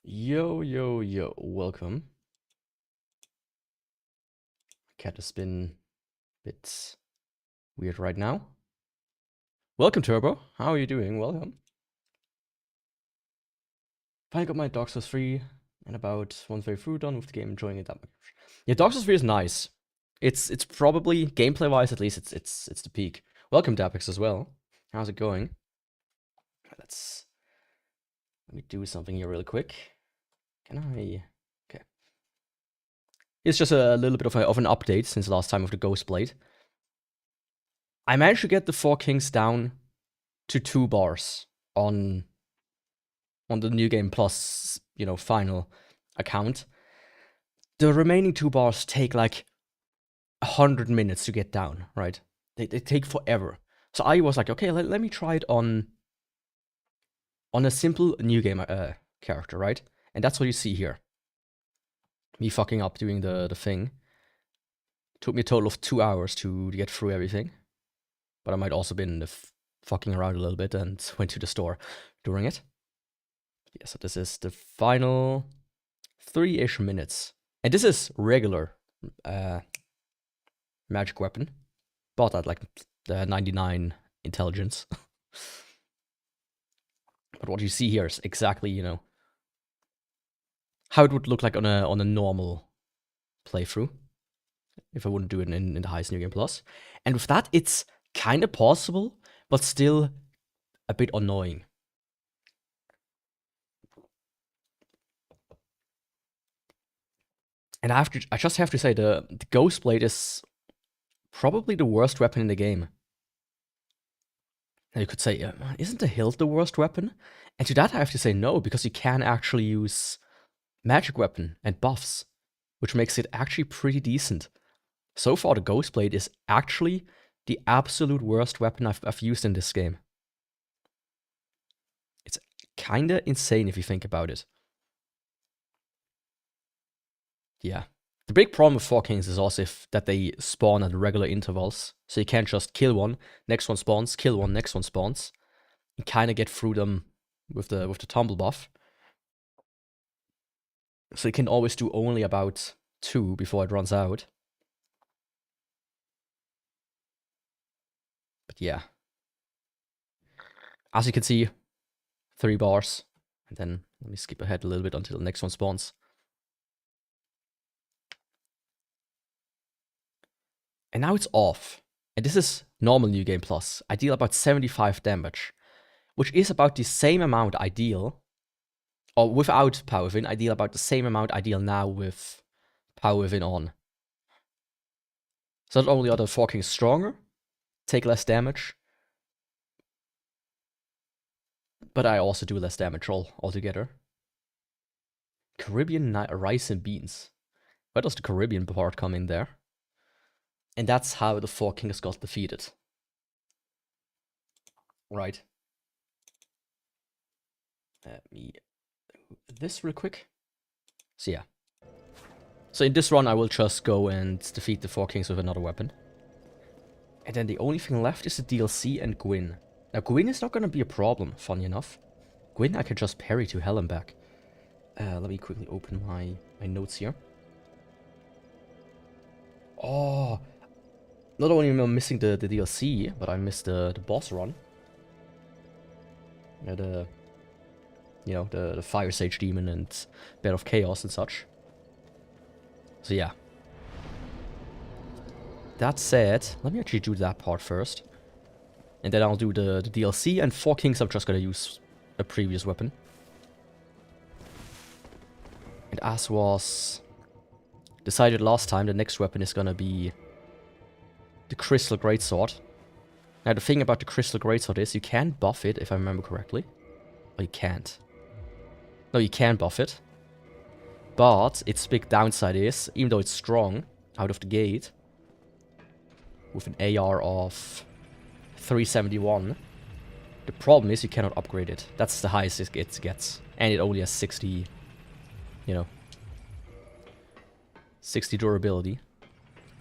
Yo, yo, yo, welcome. Cat has been a bit weird right now. Welcome, Turbo. How are you doing? Welcome. Finally got my Dark Souls 3 and about one way through, done with the game, enjoying it that much. Yeah, Dark Souls 3 is nice. It's probably, gameplay-wise at least, it's the peak. Welcome, Dapex, as well. How's it going? Let me do something here really quick. Can I? Okay. It's just a little bit of an update since last time with the Ghost Blade. I managed to get the 4 Kings down to 2 bars on the New Game Plus, final account. The remaining 2 bars take like 100 minutes to get down, right? They take forever. So I was like, okay, let me try it on a simple New Game character, right? And that's what you see here. Me fucking up doing the thing. Took me a total of 2 hours to get through everything. But I might also been fucking around a little bit and went to the store during it. Yeah, so this is the final 3-ish minutes. And this is regular magic weapon. Bought at like the 99 intelligence. But what you see here is exactly, how it would look like on a normal playthrough. If I wouldn't do it in the highest New Game Plus. And with that, it's kind of possible, but still a bit annoying. And I just have to say, the Ghost Blade is probably the worst weapon in the game. Now you could say, isn't the hilt the worst weapon? And to that I have to say no, because you can actually use magic weapon and buffs, which makes it actually pretty decent. So far, the Ghost Blade is actually the absolute worst weapon I've used in this game. It's kinda insane if you think about it. Yeah. The big problem with 4 Kings is also that they spawn at regular intervals. So you can't just kill one, next one spawns, kill one, next one spawns. You kinda get through them with the tumble buff. So you can always do only about 2 before it runs out. But yeah. As you can see, 3 bars. And then let me skip ahead a little bit until the next one spawns. And now it's off. And this is normal New Game Plus. I deal about 75 damage, which is about the same amount I deal, or without Power Within, I deal about the same amount I deal now with Power Within on. So not only are the 4 Kings stronger, take less damage, but I also do less damage altogether. Caribbean rice and beans. Where does the Caribbean part come in there? And that's how the 4 Kings got defeated. Right. Let me do this real quick. So yeah. So in this run, I will just go and defeat the 4 Kings with another weapon. And then the only thing left is the DLC and Gwyn. Now, Gwyn is not going to be a problem, funny enough. Gwyn I can just parry to hell and back. Let me quickly open my notes here. Oh, not only am I missing the DLC, but I missed the boss run. The Fire Sage Demon and Bed of Chaos and such. So yeah. That said, let me actually do that part first. And then I'll do the DLC, and 4 Kings I'm just gonna use a previous weapon. And as was decided last time, the next weapon is gonna be the Crystal Greatsword. Now the thing about the Crystal Greatsword is you can buff it, if I remember correctly. Or you can't. No, you can buff it. But its big downside is, even though it's strong out of the gate, with an AR of 371, the problem is you cannot upgrade it. That's the highest it gets. And it only has 60, 60 durability.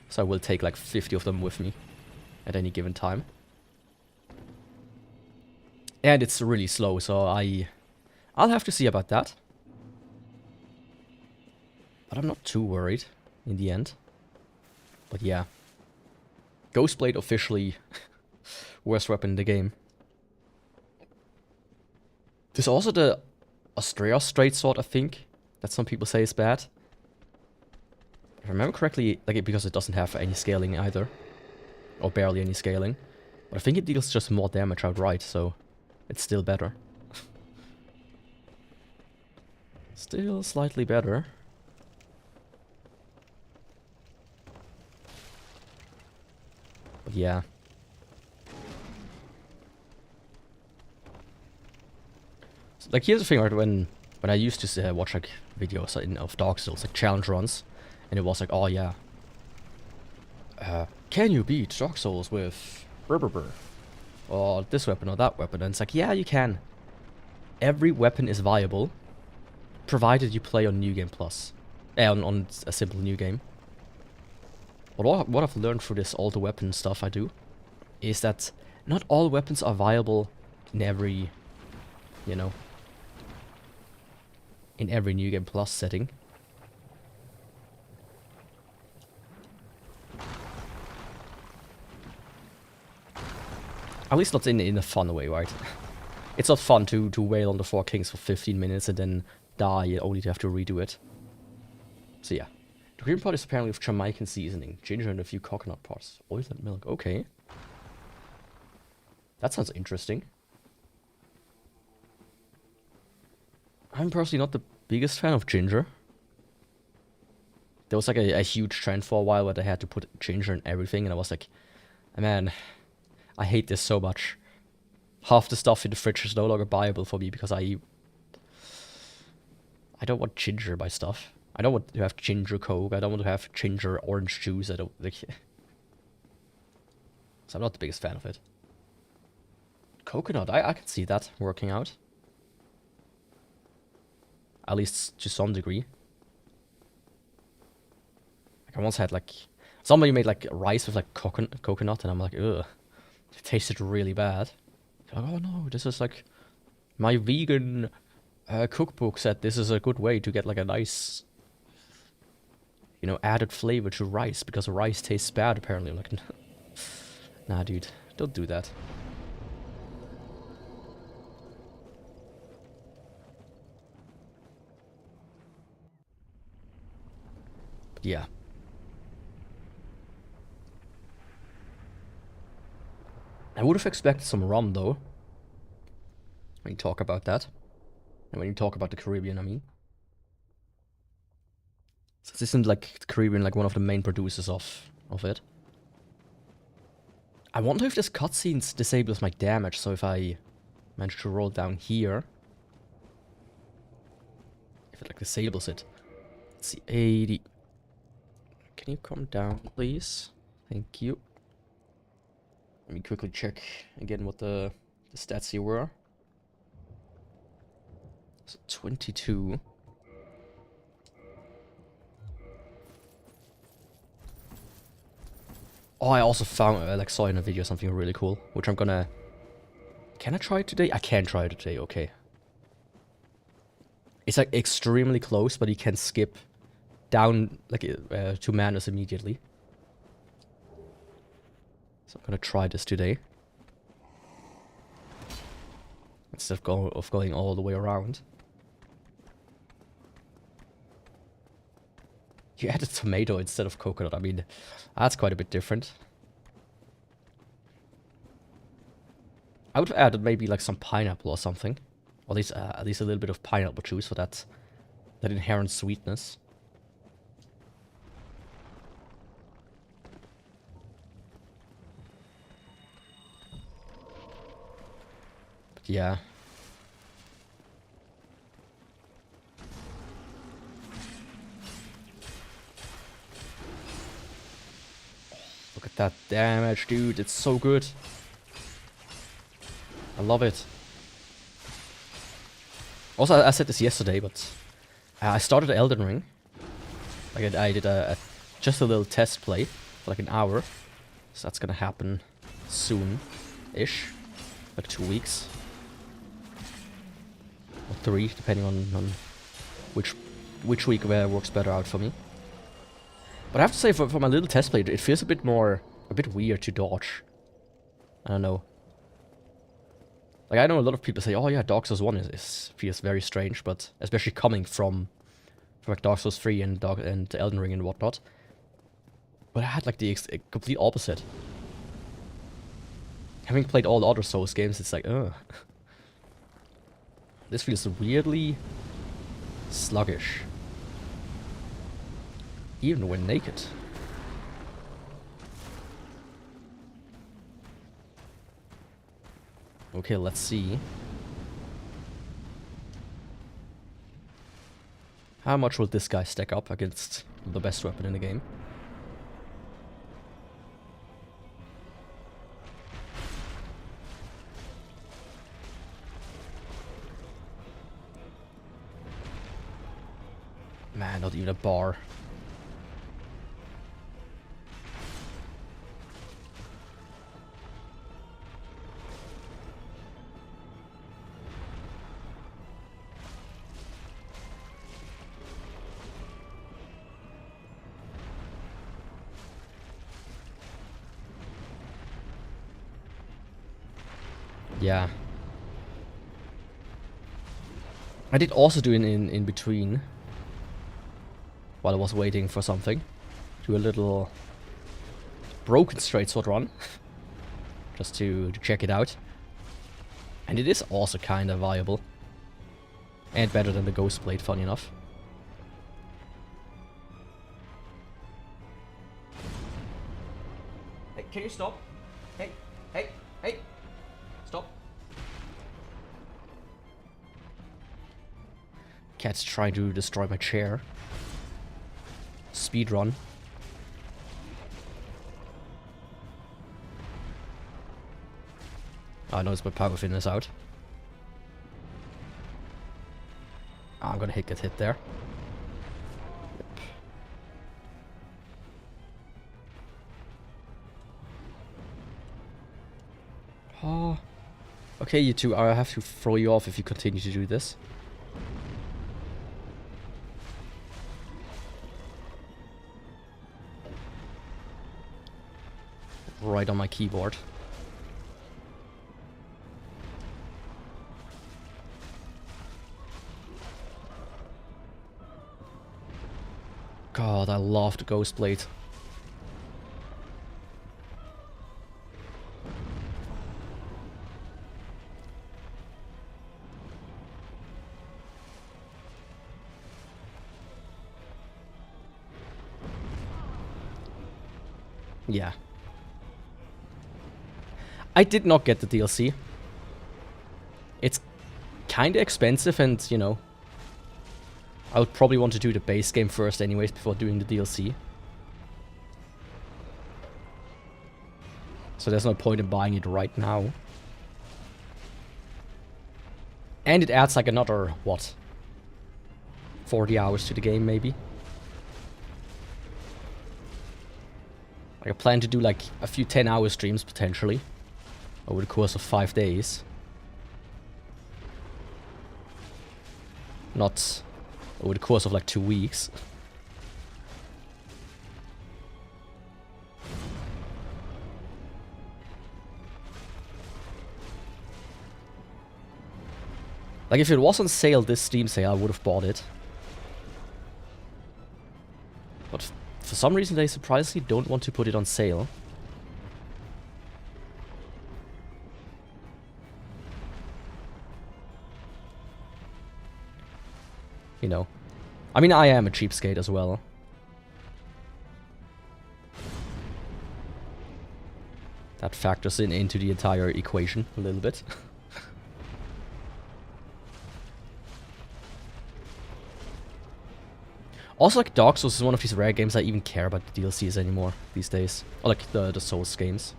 So I will take like 50 of them with me at any given time. And it's really slow, so I'll have to see about that. But I'm not too worried in the end. But yeah. Ghostblade officially worst weapon in the game. There's also the Astrea straight sword, I think, that some people say is bad. If I remember correctly, like because it doesn't have any scaling either. Or barely any scaling. But I think it deals just more damage outright, so it's still better. Still slightly better. But yeah. So, like, here's the thing, right? When I used to watch like videos of Dark Souls, like challenge runs, and it was like, oh yeah, can you beat Dark Souls with or this weapon or that weapon? And it's like, yeah, you can. Every weapon is viable, provided you play on New Game Plus, on a simple new game. But what I've learned through this all the weapon stuff I do, is that not all weapons are viable in every, you know, in every New Game Plus setting. At least not in a fun way, right? It's not fun to wail on the 4 kings for 15 minutes and then die only to have to redo it. So yeah. The green pot is apparently with Jamaican seasoning, ginger and a few coconut pods, oil and milk. Okay. That sounds interesting. I'm personally not the biggest fan of ginger. There was like a huge trend for a while where they had to put ginger in everything, and I was like, man, I hate this so much. Half the stuff in the fridge is no longer buyable for me because I don't want ginger by stuff. I don't want to have ginger Coke. I don't want to have ginger orange juice. I don't like. So I'm not the biggest fan of it. Coconut, I can see that working out. At least to some degree. Like I once had like somebody made like rice with like coconut, and I'm like, ugh, it tasted really bad. Like, oh no, this is like my vegan cookbook said this is a good way to get like a nice, you know, added flavor to rice because rice tastes bad apparently. I'm like, nah, dude, don't do that. But yeah. I would have expected some rum though. When you talk about that. And when you talk about the Caribbean, I mean. So this isn't like the Caribbean, like one of the main producers of it. I wonder if this cutscene disables my damage, so if I manage to roll down here, if it like disables it. Let's see, 80. Can you come down, please? Thank you. Let me quickly check again what the stats here were. So 22. Oh, I also found, like, saw in a video something really cool, which I'm gonna... Can I try it today? I can try it today, okay. It's, like, extremely close, but you can skip down, like, to Madness immediately. So I'm gonna try this today. Instead of going all the way around. You added tomato instead of coconut. I mean, that's quite a bit different. I would have added maybe like some pineapple or something. Or at least a little bit of pineapple juice for that inherent sweetness. But yeah. Look at that damage, dude. It's so good. I love it. Also, I said this yesterday, but I started Elden Ring. Like I did just a little test play for like an hour. So that's gonna happen soon-ish. Like 2 weeks. Or 3, depending on which which week works better out for me. But I have to say, for my little test play, it feels a bit weird to dodge. I don't know. Like, I know a lot of people say, oh yeah, Dark Souls 1 feels very strange, but especially coming from like Dark Souls 3 and Elden Ring and whatnot. But I had like the complete opposite. Having played all the other Souls games, it's like, ugh. This feels weirdly sluggish. Even when naked. Okay, let's see. How much will this guy stack up against the best weapon in the game? Man, not even a bar. Yeah. I did also do in between, while I was waiting for something, do a little broken straight sword run, just to check it out. And it is also kind of viable. And better than the Ghost Blade, funny enough. Hey, can you stop? Hey, hey, hey! Stop. Cat's trying to destroy my chair. Speed run. I noticed my power fin is out. I'm gonna get hit there. Yep. Oh. Okay, you two, I have to throw you off if you continue to do this. Right on my keyboard. God, I love the Ghost Blade. Yeah. I did not get the DLC. It's kinda expensive and, you know, I would probably want to do the base game first anyways before doing the DLC. So there's no point in buying it right now. And it adds like another, what? 40 hours to the game maybe? Like I plan to do like a few 10-hour streams potentially over the course of 5 days. Not over the course of like 2 weeks. Like if it was on sale, this Steam sale, I would have bought it. But for some reason they surprisingly don't want to put it on sale. You know. I mean, I am a cheapskate as well. That factors into the entire equation a little bit. Also, like, Dark Souls is one of these rare games I even care about the DLCs anymore these days. Or like the Souls games.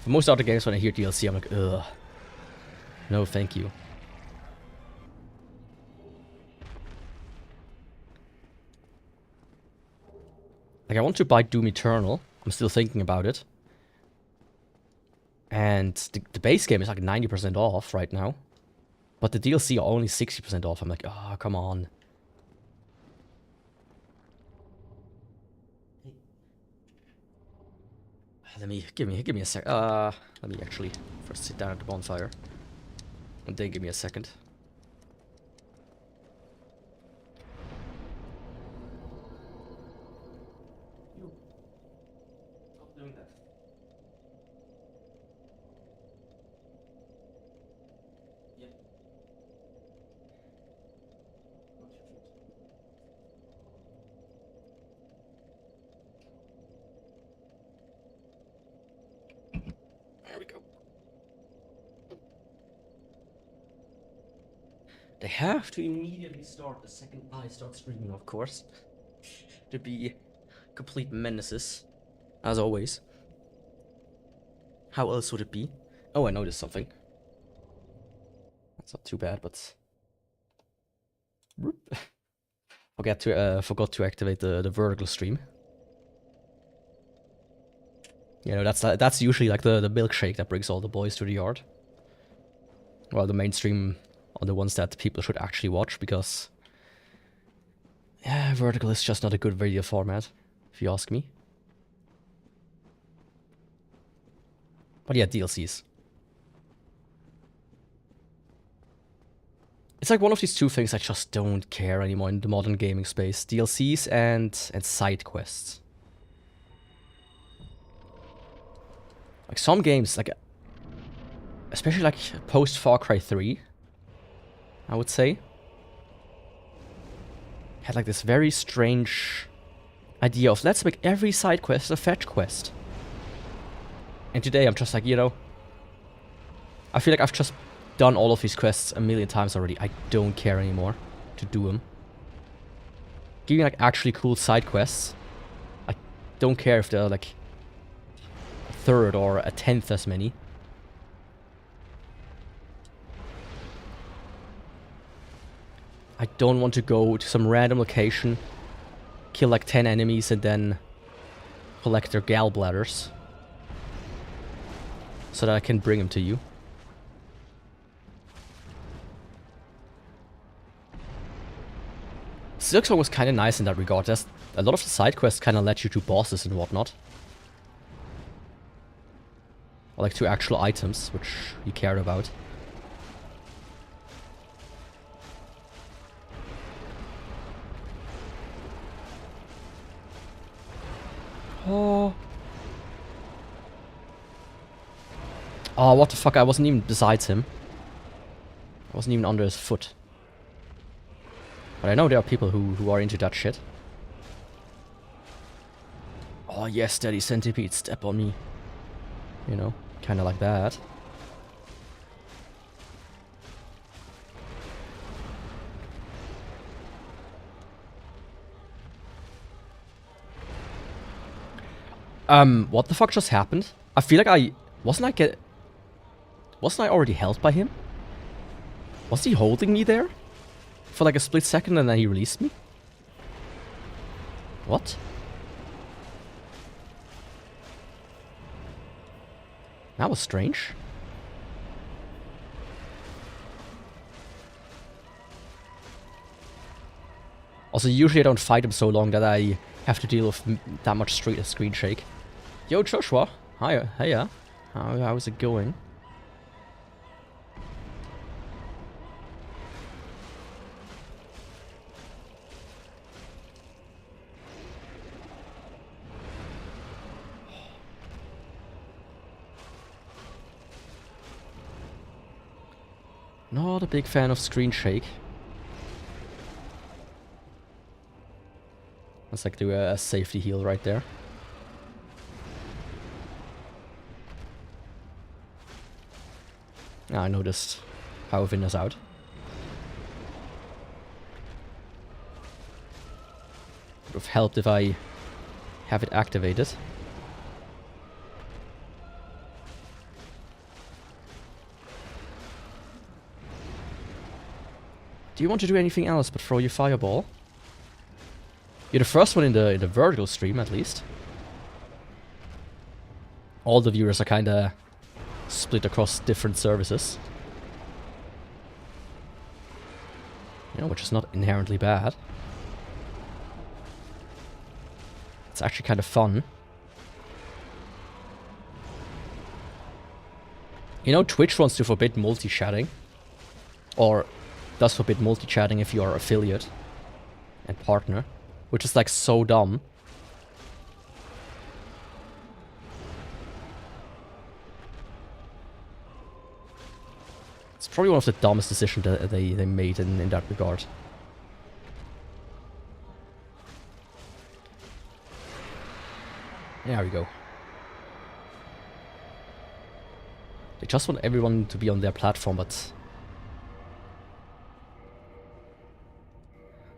For most other games, when I hear DLC, I'm like, ugh. No, thank you. Like, I want to buy Doom Eternal. I'm still thinking about it. And the base game is like 90% off right now. But the DLC are only 60% off. I'm like, oh, come on. Give me a sec. Let me actually first sit down at the bonfire. And then give me a second. Stop doing that. Yeah. There we go. They have to immediately start the second I start streaming, of course. To be complete menaces. As always. How else would it be? Oh, I noticed something. That's not too bad, but... Forgot to activate the vertical stream. You know, that's usually like the milkshake that brings all the boys to the yard. Well, the mainstream are the ones that people should actually watch, because... yeah, vertical is just not a good video format, if you ask me. But yeah, DLCs. It's like one of these two things I just don't care anymore in the modern gaming space. DLCs and side quests. Like some games, like especially like post Far Cry 3, I would say, had like this very strange idea of let's make every side quest a fetch quest. And today I'm just like, you know, I feel like I've just done all of these quests a million times already. I don't care anymore to do them. Give me like actually cool side quests. I don't care if they're like a third or a tenth as many. I don't want to go to some random location, kill like 10 enemies and then collect their gallbladders so that I can bring them to you. Silksong was kind of nice in that regard. There's a lot of the side quests kind of let you to bosses and whatnot. Or like to actual items, which you cared about. Oh. Oh, what the fuck, I wasn't even besides him. I wasn't even under his foot. But I know there are people who are into that shit. Oh yes, Daddy Centipede, step on me. You know, kinda like that. What the fuck just happened? I feel like wasn't I already held by him? Was he holding me there? For like a split second and then he released me? What? That was strange. Also, usually I don't fight him so long that I have to deal with that much screen shake. Yo, Joshua. Hi, Heya. How's it going? Not a big fan of screen shake. Let's like do a safety heal right there. I noticed how Vin is out. Would have helped if I have it activated. Do you want to do anything else but throw your fireball? You're the first one in the vertical stream, at least. All the viewers are kinda split across different services. You know, which is not inherently bad. It's actually kind of fun. You know, Twitch wants to forbid multi-chatting. Or does forbid multi-chatting if you are affiliate and partner. Which is like so dumb. It's probably one of the dumbest decisions that they made in that regard. There we go. They just want everyone to be on their platform, but...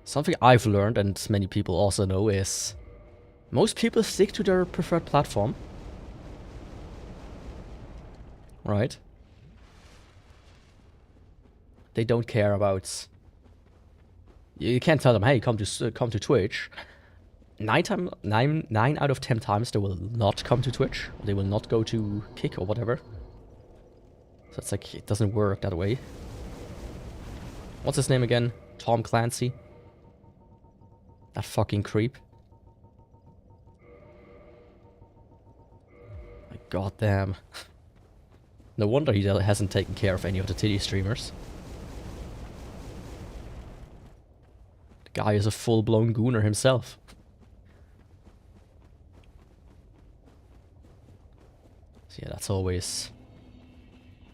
Something I've learned, and many people also know, is... Most people stick to their preferred platform. Right? They don't care about... You can't tell them, hey, come to Twitch. 9 out of 10 times they will not come to Twitch. They will not go to Kick or whatever. So it's like, it doesn't work that way. What's his name again? Tom Clancy? That fucking creep. Like, goddamn. No wonder he hasn't taken care of any of the titty streamers. The guy is a full-blown gooner himself. So yeah, that's always...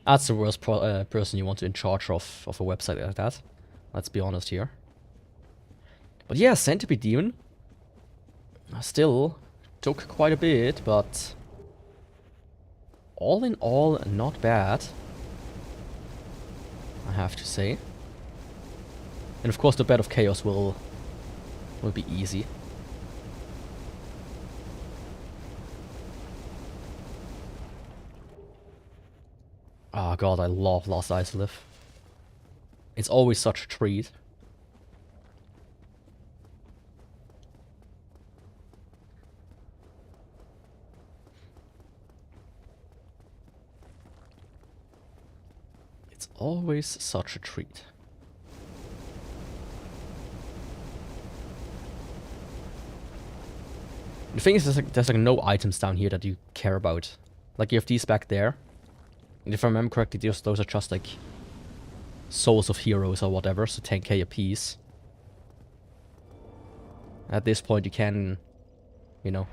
That's the worst person you want to in charge of a website like that. Let's be honest here. But yeah, Centipede Demon still took quite a bit, but all in all, not bad, I have to say. And of course, the Bed of Chaos will be easy. Oh god, I love Lost Isolith. It's always such a treat. It's always such a treat. The thing is, there's like no items down here that you care about. Like, you have these back there. And if I remember correctly, those are just like Souls of Heroes or whatever, so 10k a piece. At this point you can, you know,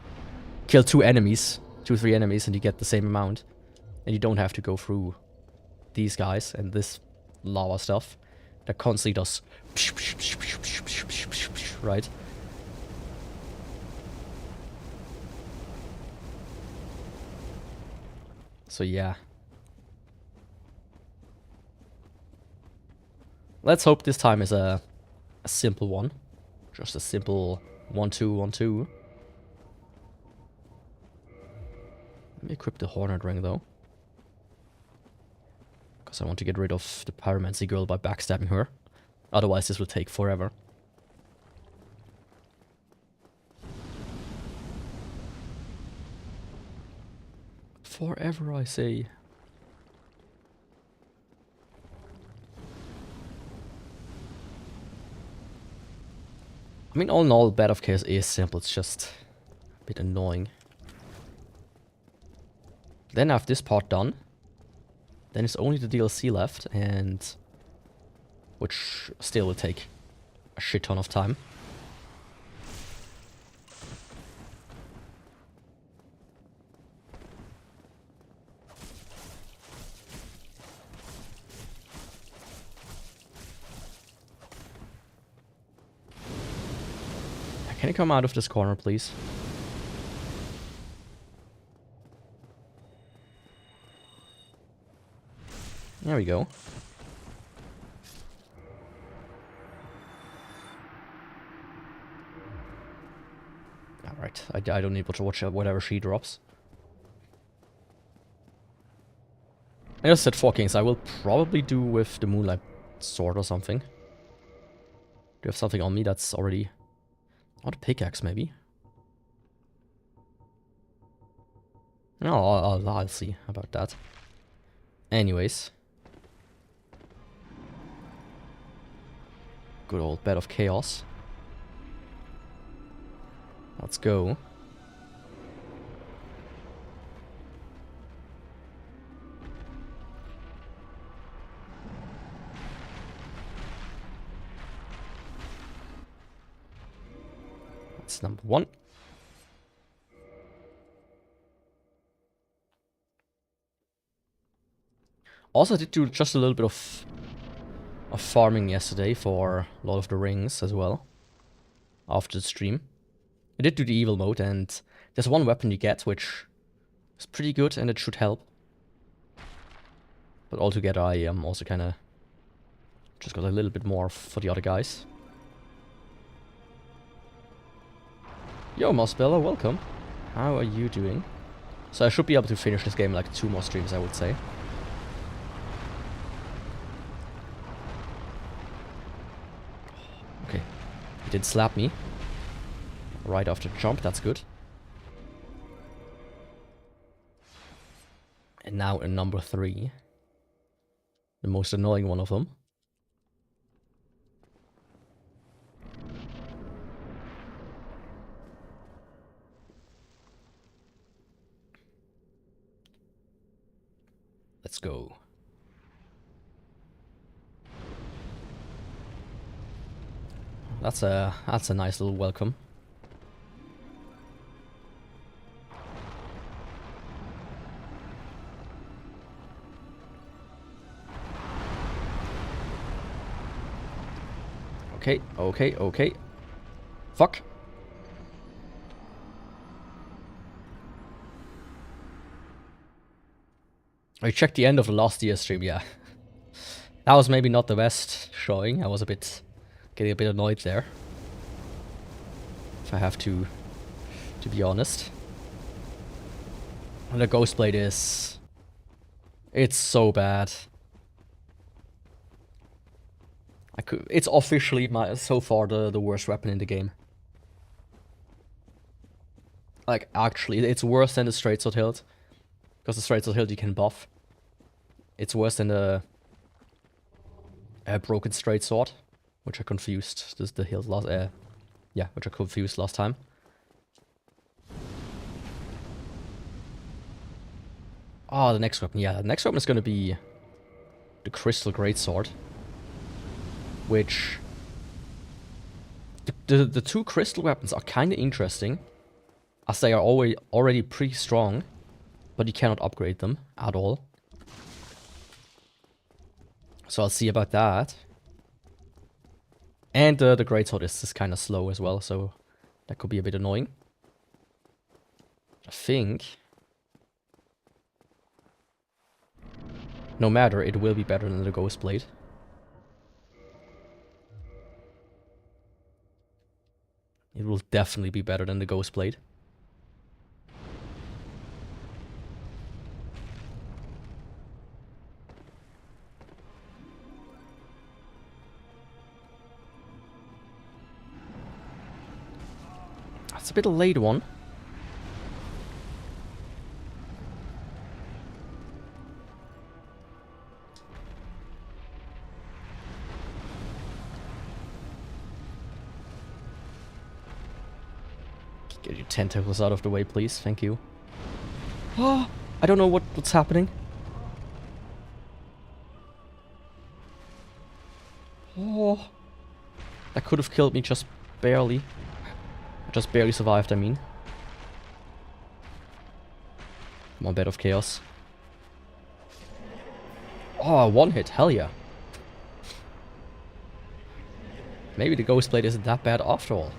kill 3 enemies, and you get the same amount. And you don't have to go through these guys and this lava stuff that constantly does right? So yeah. Let's hope this time is a simple one. Just a simple 1-2, 1-2. Let me equip the Hornet Ring though. Because I want to get rid of the Pyromancy girl by backstabbing her. Otherwise this will take forever. Forever, I say. I mean, all in all, Bed of Chaos is simple, it's just a bit annoying. Then I have this part done. Then it's only the DLC left, and... which still will take a shit ton of time. Can you come out of this corner, please? There we go. Alright, I don't need to watch whatever she drops. I just said 4 kings. I will probably do with the Moonlight Sword or something. Do you have something on me that's already... Or the pickaxe, maybe? No, I'll see about that. Anyways. Good old bed of chaos. Let's go. That's number 1. Also, I did do just a little bit of farming yesterday for Lord of the Rings as well. After the stream. I did do the evil mode, and there's one weapon you get which is pretty good and it should help. But altogether I also kind of just got a little bit more for the other guys. Yo, Mossbella, welcome. How are you doing? So I should be able to finish this game like 2 more streams, I would say. Okay, he did slap me. Right after the jump, that's good. And now in number 3. The most annoying one of them. Let's go. That's a nice little welcome. Okay, okay, okay. Fuck. I checked the end of the last year stream, yeah. That was maybe not the best showing. I was getting a bit annoyed there. If I have to be honest. And the Ghost Blade is... It's so bad. It's officially so far the worst weapon in the game. Like, actually, it's worse than the straight sword hilt. Because the straight sword hilt you can buff. It's worse than the broken straight sword, which I confused. This is the hilt last. Yeah, which I confused last time. Oh, the next weapon. Yeah, the next weapon is gonna be the Crystal Greatsword, which the 2 crystal weapons are kind of interesting, as they are already pretty strong, but you cannot upgrade them at all. So I'll see about that. And the Greatsword is kind of slow as well, so that could be a bit annoying. I think, no matter, it will be better than the Ghost Blade. It will definitely be better than the Ghost Blade. It's a bit of a late one. Get your tentacles out of the way, please. Thank you. Oh, I don't know what's happening. Oh, that could have killed me just barely. Just barely survived, I mean. Come on, bed of chaos. Oh, 1 hit, hell yeah. Maybe the Ghost Blade isn't that bad after all.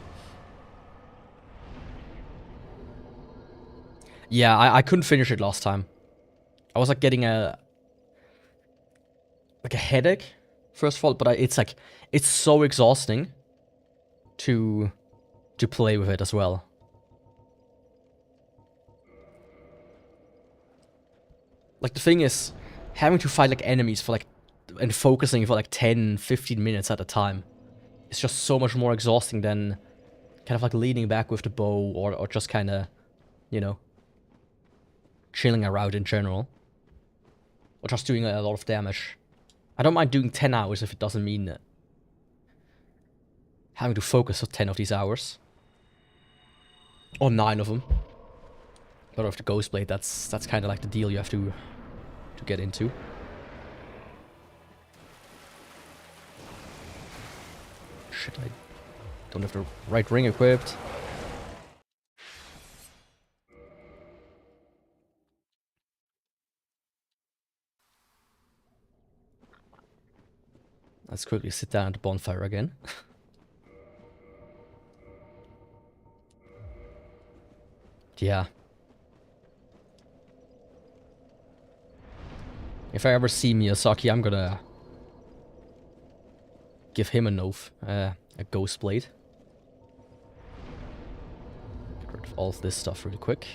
Yeah, I couldn't finish it last time. I was like getting a headache, first of all, but it's so exhausting to play with it as well. Like, the thing is, having to fight like enemies for like, and focusing for like 10-15 minutes at a time, is just so much more exhausting than kind of like leaning back with the bow, or just kind of, you know, chilling around in general, or just doing a lot of damage. I don't mind doing 10 hours if it doesn't mean having to focus for 10 of these hours. Or 9 of them. But with the Ghost Blade, that's kind of like the deal you have to get into. Shit, I don't have the right ring equipped. Let's quickly sit down at the bonfire again. Yeah. If I ever see Miyazaki, I'm gonna give him a Ghost Blade. Get rid of all of this stuff really quick.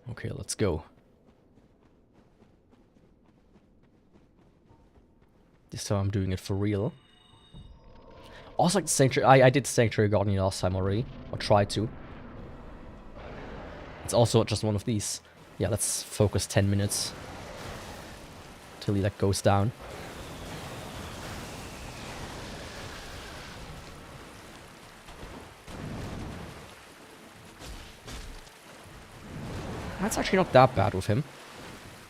Okay, let's go. This time I'm doing it for real. Also, like the Sanctuary, I did Sanctuary Guardian last time already, or tried to. It's also just one of these. Yeah, let's focus 10 minutes till he like goes down. That's actually not that bad with him.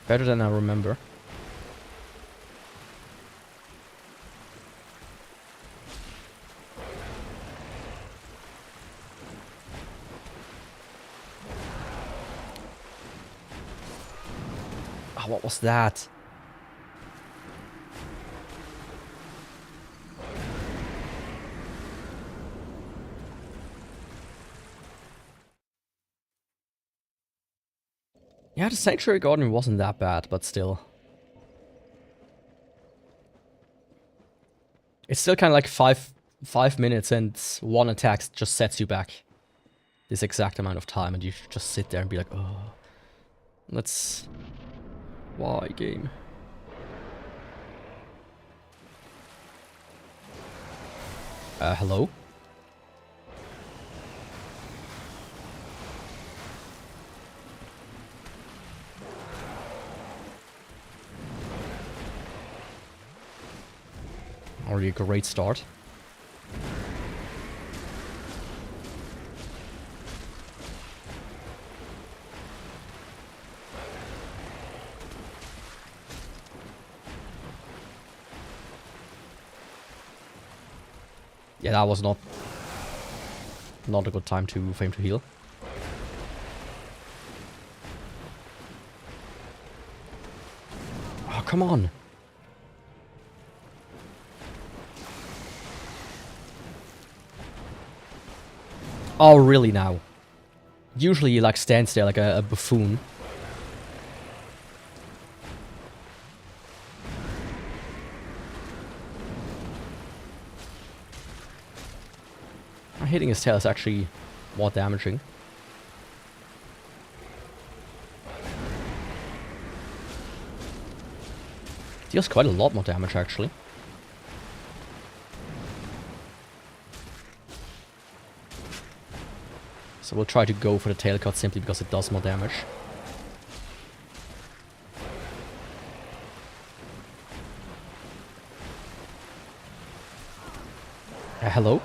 Better than I remember. Oh, what was that? Yeah, the Sanctuary Guardian wasn't that bad, but still. It's still kind of like 5 minutes and one attack just sets you back this exact amount of time, and you just sit there and be like, oh, let's... Why, game? Hello? Already a great start. Yeah, that was not a good time for him to heal. Oh, come on. Oh, really now? Usually he like stands there like a buffoon. Hitting his tail is actually more damaging. Deals quite a lot more damage actually. So we'll try to go for the tail cut simply because it does more damage. Hello?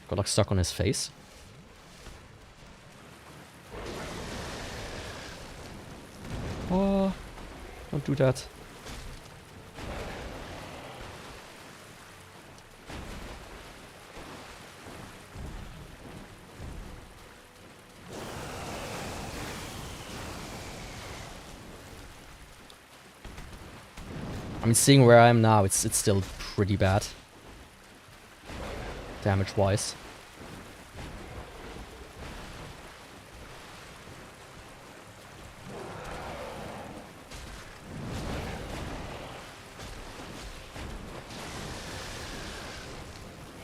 Got like stuck on his face. Oh, don't do that. I mean, seeing where I am now, it's still pretty bad. Damage-wise.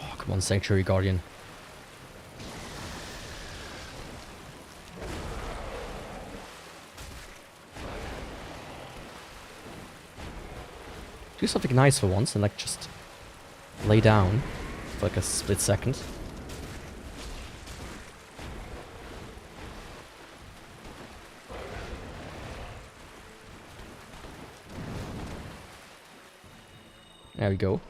Oh, come on, Sanctuary Guardian. Do something nice for once and like just lay down for like a split second. There we go.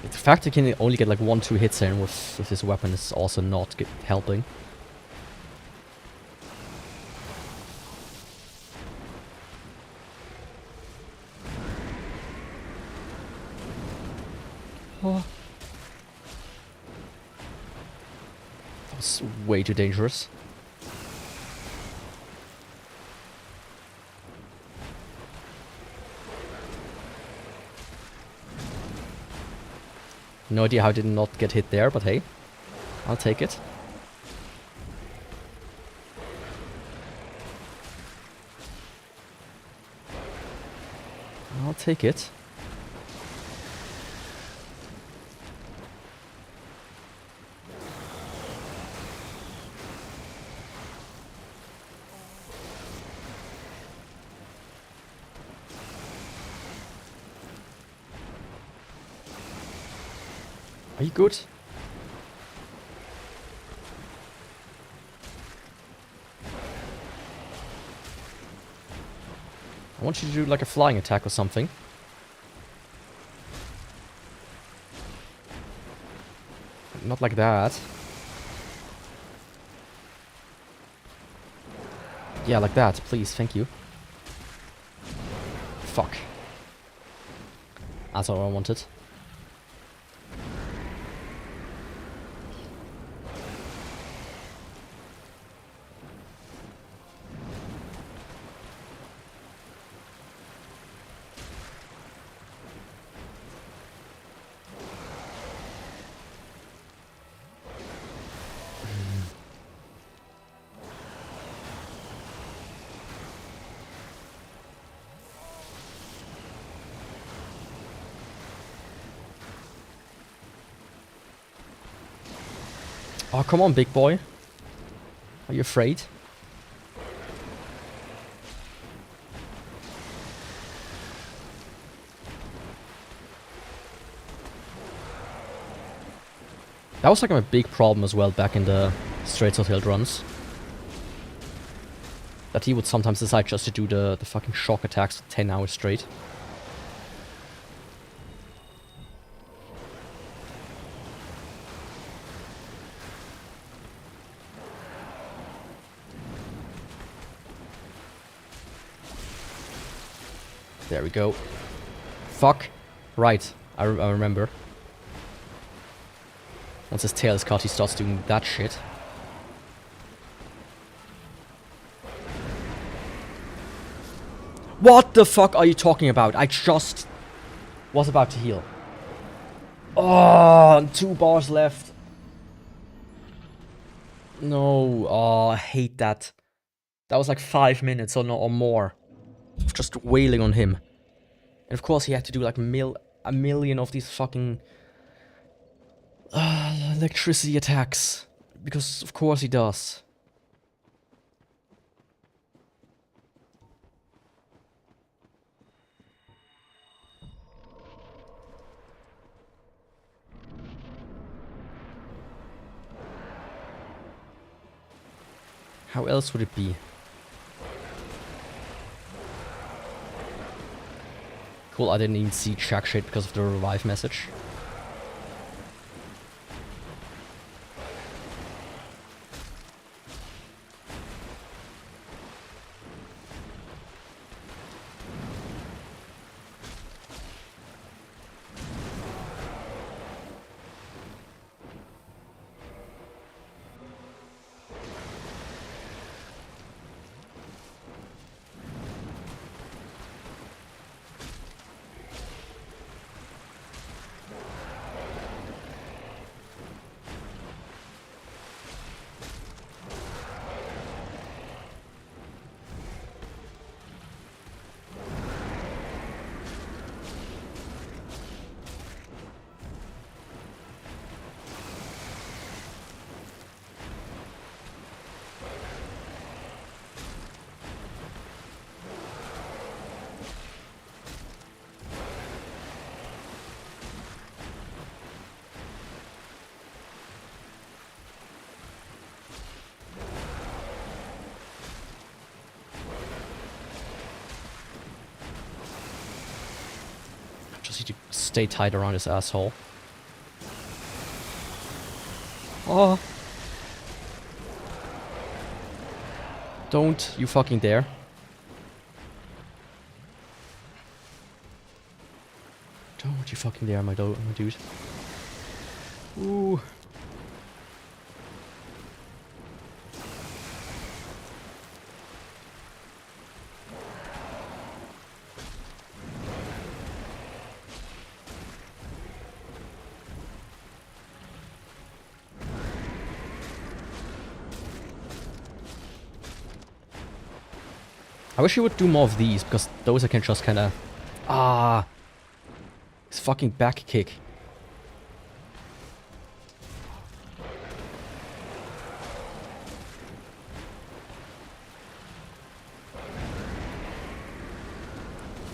The fact you can only get like 1-2 hits in with this weapon is also not helping. Oh. That was way too dangerous. No idea how I did not get hit there, but hey, I'll take it. I'll take it. Are you good? I want you to do like a flying attack or something. Not like that. Yeah, like that, please, thank you. Fuck. That's all I wanted. Oh, come on, big boy. Are you afraid? That was like a big problem as well back in the Straits of Hild runs. That he would sometimes decide just to do the fucking shock attacks for 10 hours straight. There we go. Fuck. Right. I remember. Once his tail is cut, he starts doing that shit. What the fuck are you talking about? I just was about to heal. Oh, 2 bars left. No. Oh, I hate that. That was like 5 minutes or more. Of just wailing on him. And of course he had to do like a million of these fucking electricity attacks. Because of course he does. How else would it be? Cool, I didn't even see Chuck shit because of the revive message. Stay tight around his asshole. Oh. Don't you fucking dare. Don't you fucking dare, my dude. Ooh. I wish he would do more of these, because those I can just kinda... Ah! His fucking back kick.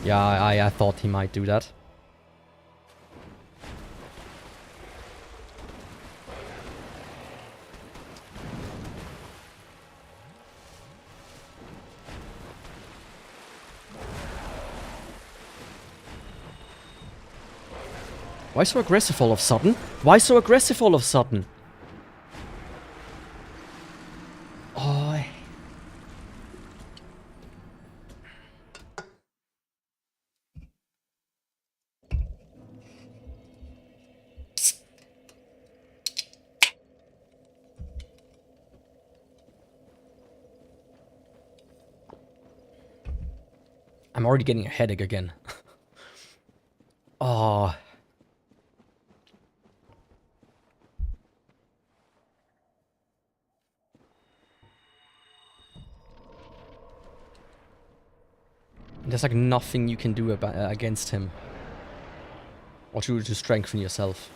Yeah, I thought he might do that. Why so aggressive all of a sudden? Why so aggressive all of a sudden? Oh. I'm already getting a headache again. Oh. There's like nothing you can do about, against him. Or to strengthen yourself.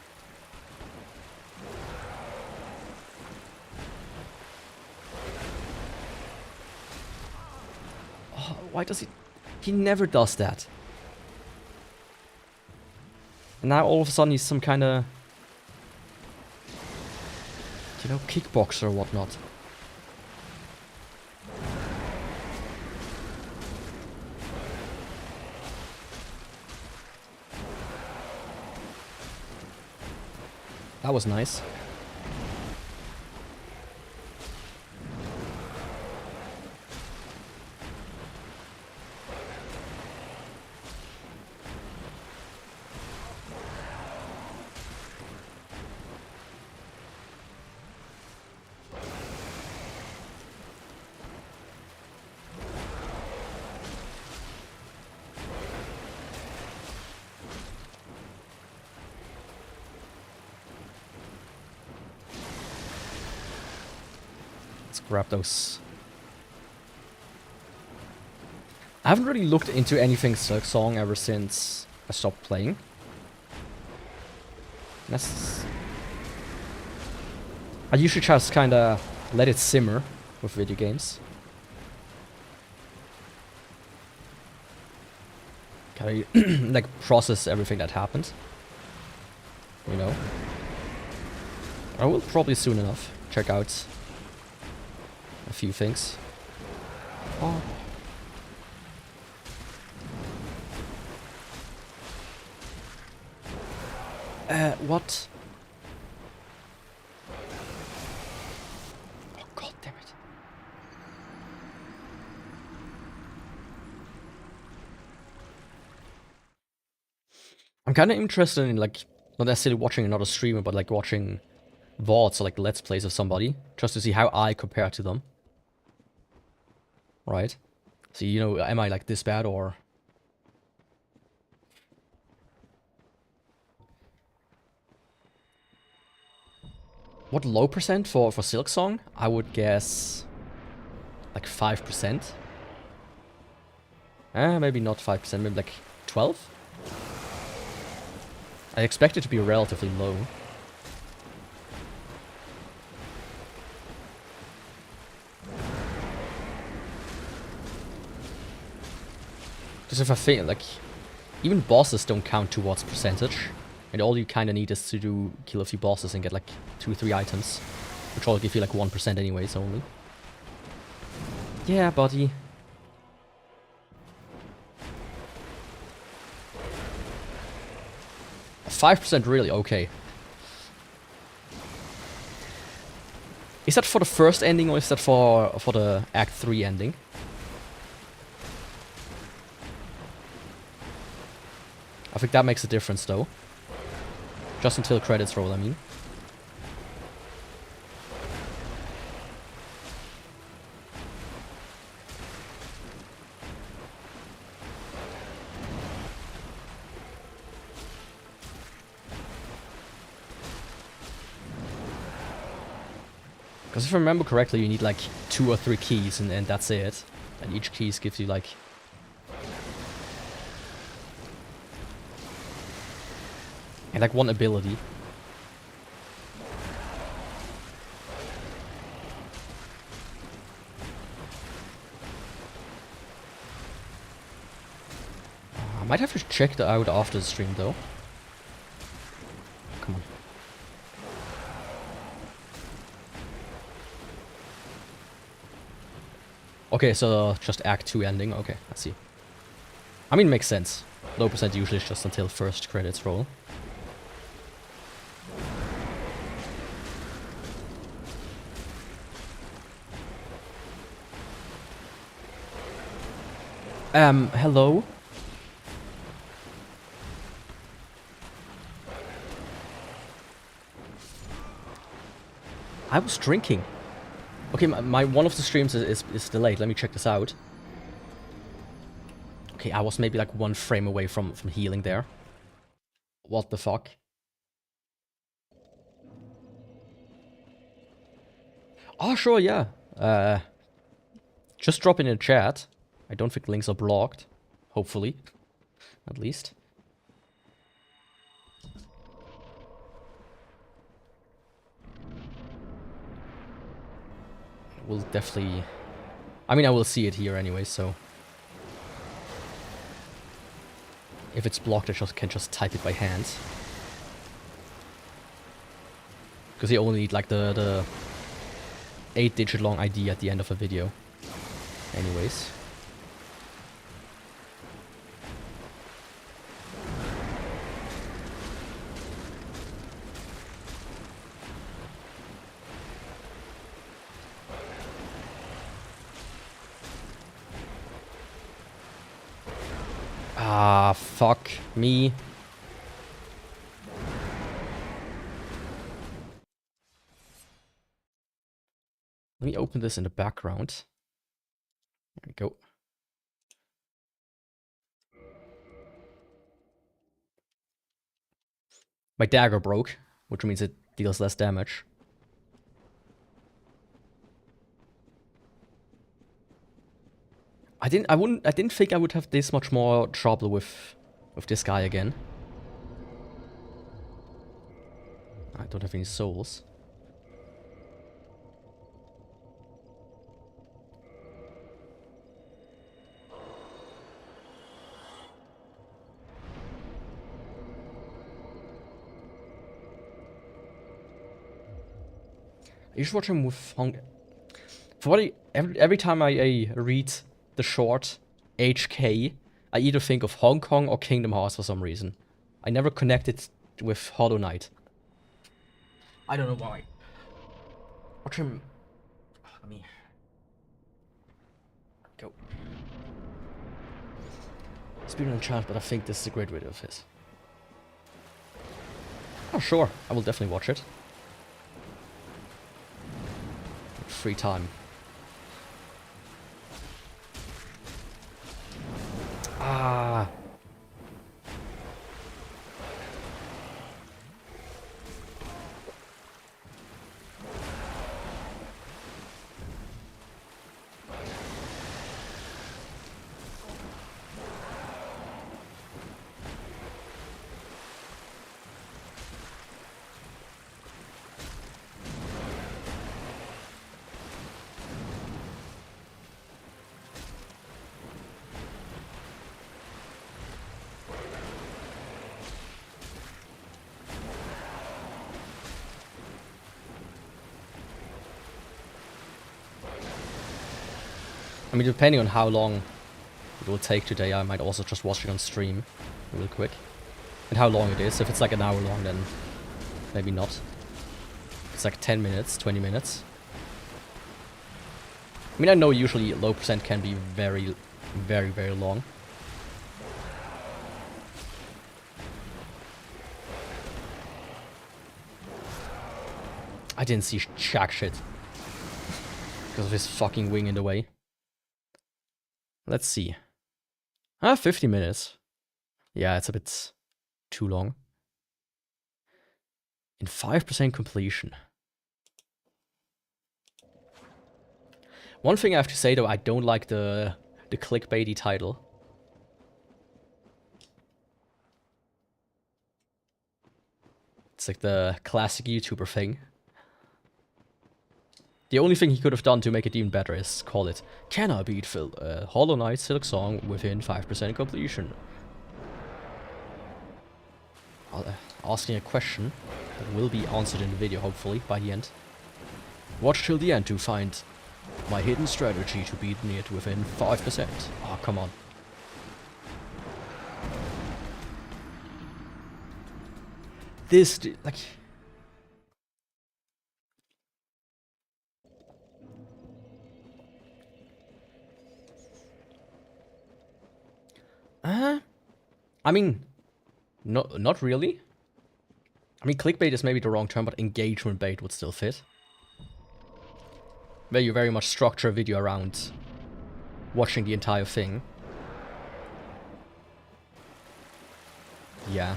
Oh, why does he... He never does that. And now all of a sudden he's some kind of... You know, kickboxer or whatnot. That was nice. Grab those. I haven't really looked into anything Silksong ever since I stopped playing. I usually just kinda let it simmer with video games. Kinda like process everything that happened. You know. I will probably soon enough check out a few things. Oh. What? Oh, god damn it. I'm kind of interested in, like, not necessarily watching another streamer, but like watching VODs or like Let's Plays of somebody, just to see how I compare to them. Right? So, you know, am I like this bad or... What low percent for Silksong? I would guess like 5%. Maybe not 5%, maybe like 12? I expect it to be relatively low. Because if I think, like, even bosses don't count towards percentage. And all you kind of need is to kill a few bosses and get like 2 or 3 items. Which all give you like 1% anyways only. Yeah, buddy. 5% really? Okay. Is that for the first ending or is that for the Act 3 ending? I think that makes a difference though. Just until credits roll, I mean. Because if I remember correctly, you need like 2 or 3 keys and that's it. And each key gives you like... and like one ability. I might have to check that out after the stream though. Come on. Okay, so just Act 2 ending. Okay, I see. I mean, makes sense. Low percent usually is just until first credits roll. Hello? I was drinking. Okay, my one of the streams is delayed. Let me check this out. Okay, I was maybe like 1 frame away from healing there. What the fuck? Oh, sure, yeah. Just drop in the chat. I don't think links are blocked. Hopefully. At least. We'll definitely... I mean, I will see it here anyway, so... if it's blocked, I can just type it by hand. Because you only need, like, the 8-digit long ID at the end of a video. Anyways. Ah, fuck me. Let me open this in the background. There we go. My dagger broke, which means it deals less damage. I didn't think I would have this much more trouble with this guy again. I don't have any souls. I should watch him with Hong... For what every time I read the short HK, I either think of Hong Kong or Kingdom Hearts for some reason. I never connect it with Hollow Knight. I don't know why. Watch him... Let me... go. It's been on chat, but I think this is a great video of his. Oh, sure. I will definitely watch it. Free time. Ah. I mean, depending on how long it will take today, I might also just watch it on stream real quick. and how long it is. If it's like an hour long, then maybe not. It's like 10 minutes, 20 minutes. I mean, I know usually low percent can be very, very, very long. I didn't see jack shit because of his fucking wing in the way. Let's see. 50 minutes. Yeah, it's a bit too long. In 5% completion. One thing I have to say though, I don't like the clickbaity title. It's like the classic YouTuber thing. The only thing he could have done to make it even better is call it, "Can I beat Phil? Hollow Knight Silk Song within 5% completion." Asking a question that will be answered in the video, hopefully, by the end. Watch till the end to find my hidden strategy to beat it within 5%. Oh, come on. This, like... I mean, no, not really. I mean, clickbait is maybe the wrong term, but engagement bait would still fit. Where you very much structure a video around watching the entire thing. Yeah.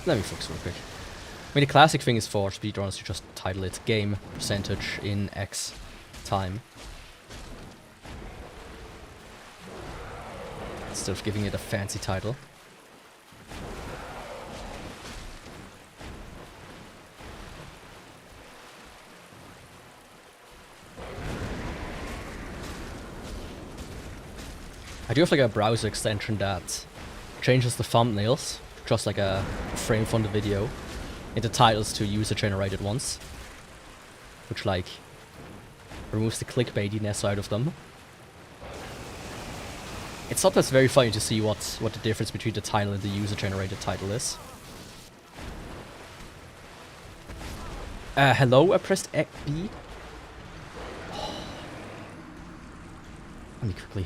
Let me focus real quick. I mean, the classic thing is for speedrunners to just title it game percentage in X time. Instead of giving it a fancy title. I do have like a browser extension that changes the thumbnails, just like a frame from the video, into titles to user-generated ones, which like removes the clickbaitiness out of them. It's sometimes very funny to see what the difference between the title and the user-generated title is. Hello, I pressed B. Let me quickly.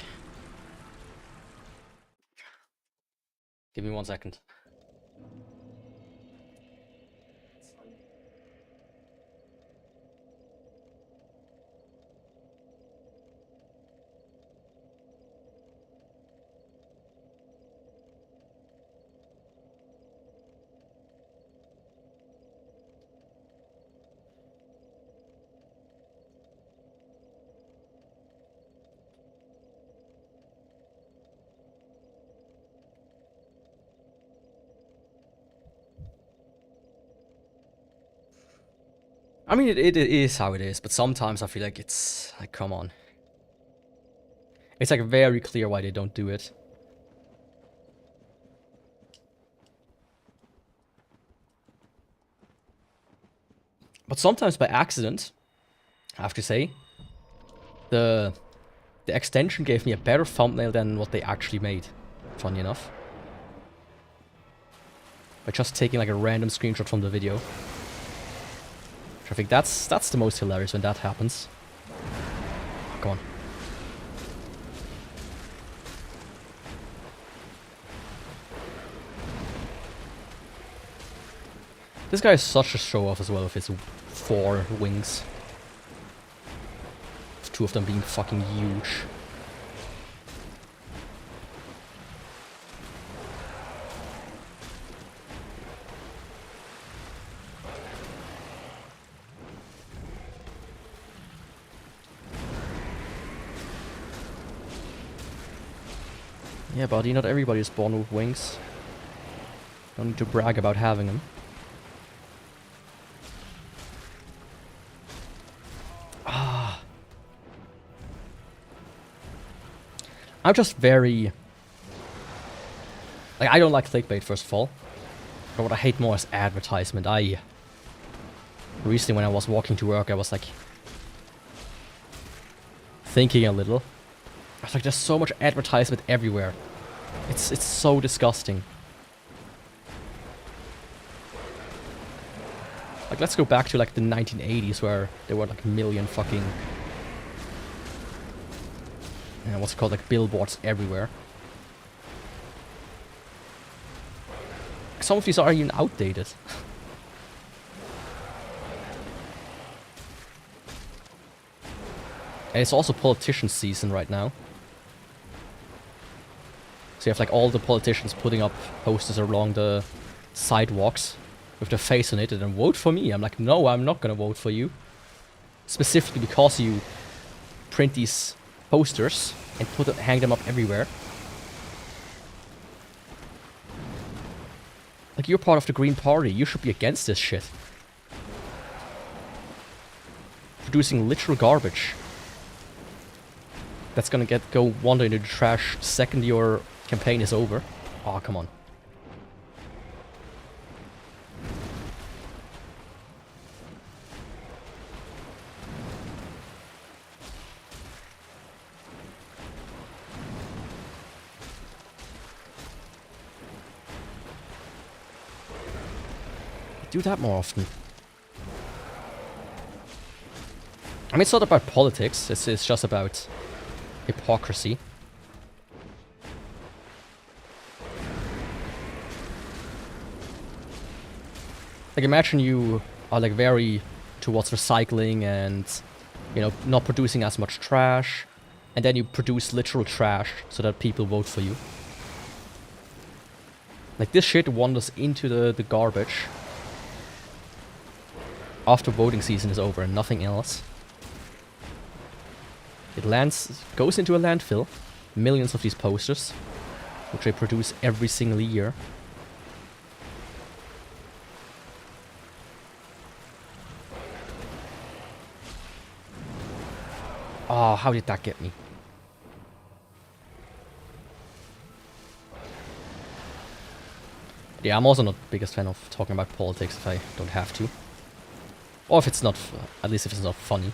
Give me 1 second. I mean, it is how it is, but sometimes I feel like it's like, come on. It's like very clear why they don't do it. But sometimes by accident, I have to say, the extension gave me a better thumbnail than what they actually made, funny enough. By just taking like a random screenshot from the video. I think that's the most hilarious when that happens. Oh, come on. This guy is such a show-off as well with his 4 wings. 2 of them being fucking huge. Yeah, buddy, not everybody is born with wings. Don't need to brag about having them. Ah. I'm just very... like, I don't like clickbait, first of all. But what I hate more is advertisement. Recently when I was walking to work, I was like... thinking a little. I was like, there's so much advertisement everywhere. It's so disgusting. Like, let's go back to like the 1980s where there were like a million fucking... what's it called? Like billboards everywhere. Some of these are even outdated. And it's also politician season right now. So you have like all the politicians putting up posters along the sidewalks with their face on it and then vote for me. I'm like, no, I'm not gonna vote for you. Specifically because you print these posters and hang them up everywhere. Like, you're part of the Green Party. You should be against this shit. Producing literal garbage. That's gonna go wander into the trash the second your campaign is over. Oh, come on. Do that more often. I mean, it's not about politics. It's just about hypocrisy. Like, imagine you are like very towards recycling and, you know, not producing as much trash, and then you produce literal trash so that people vote for you. Like, this shit wanders into the garbage after voting season is over and nothing else. It goes into a landfill, millions of these posters, which they produce every single year. Oh, how did that get me? Yeah, I'm also not the biggest fan of talking about politics if I don't have to. Or if it's not, at least if it's not funny.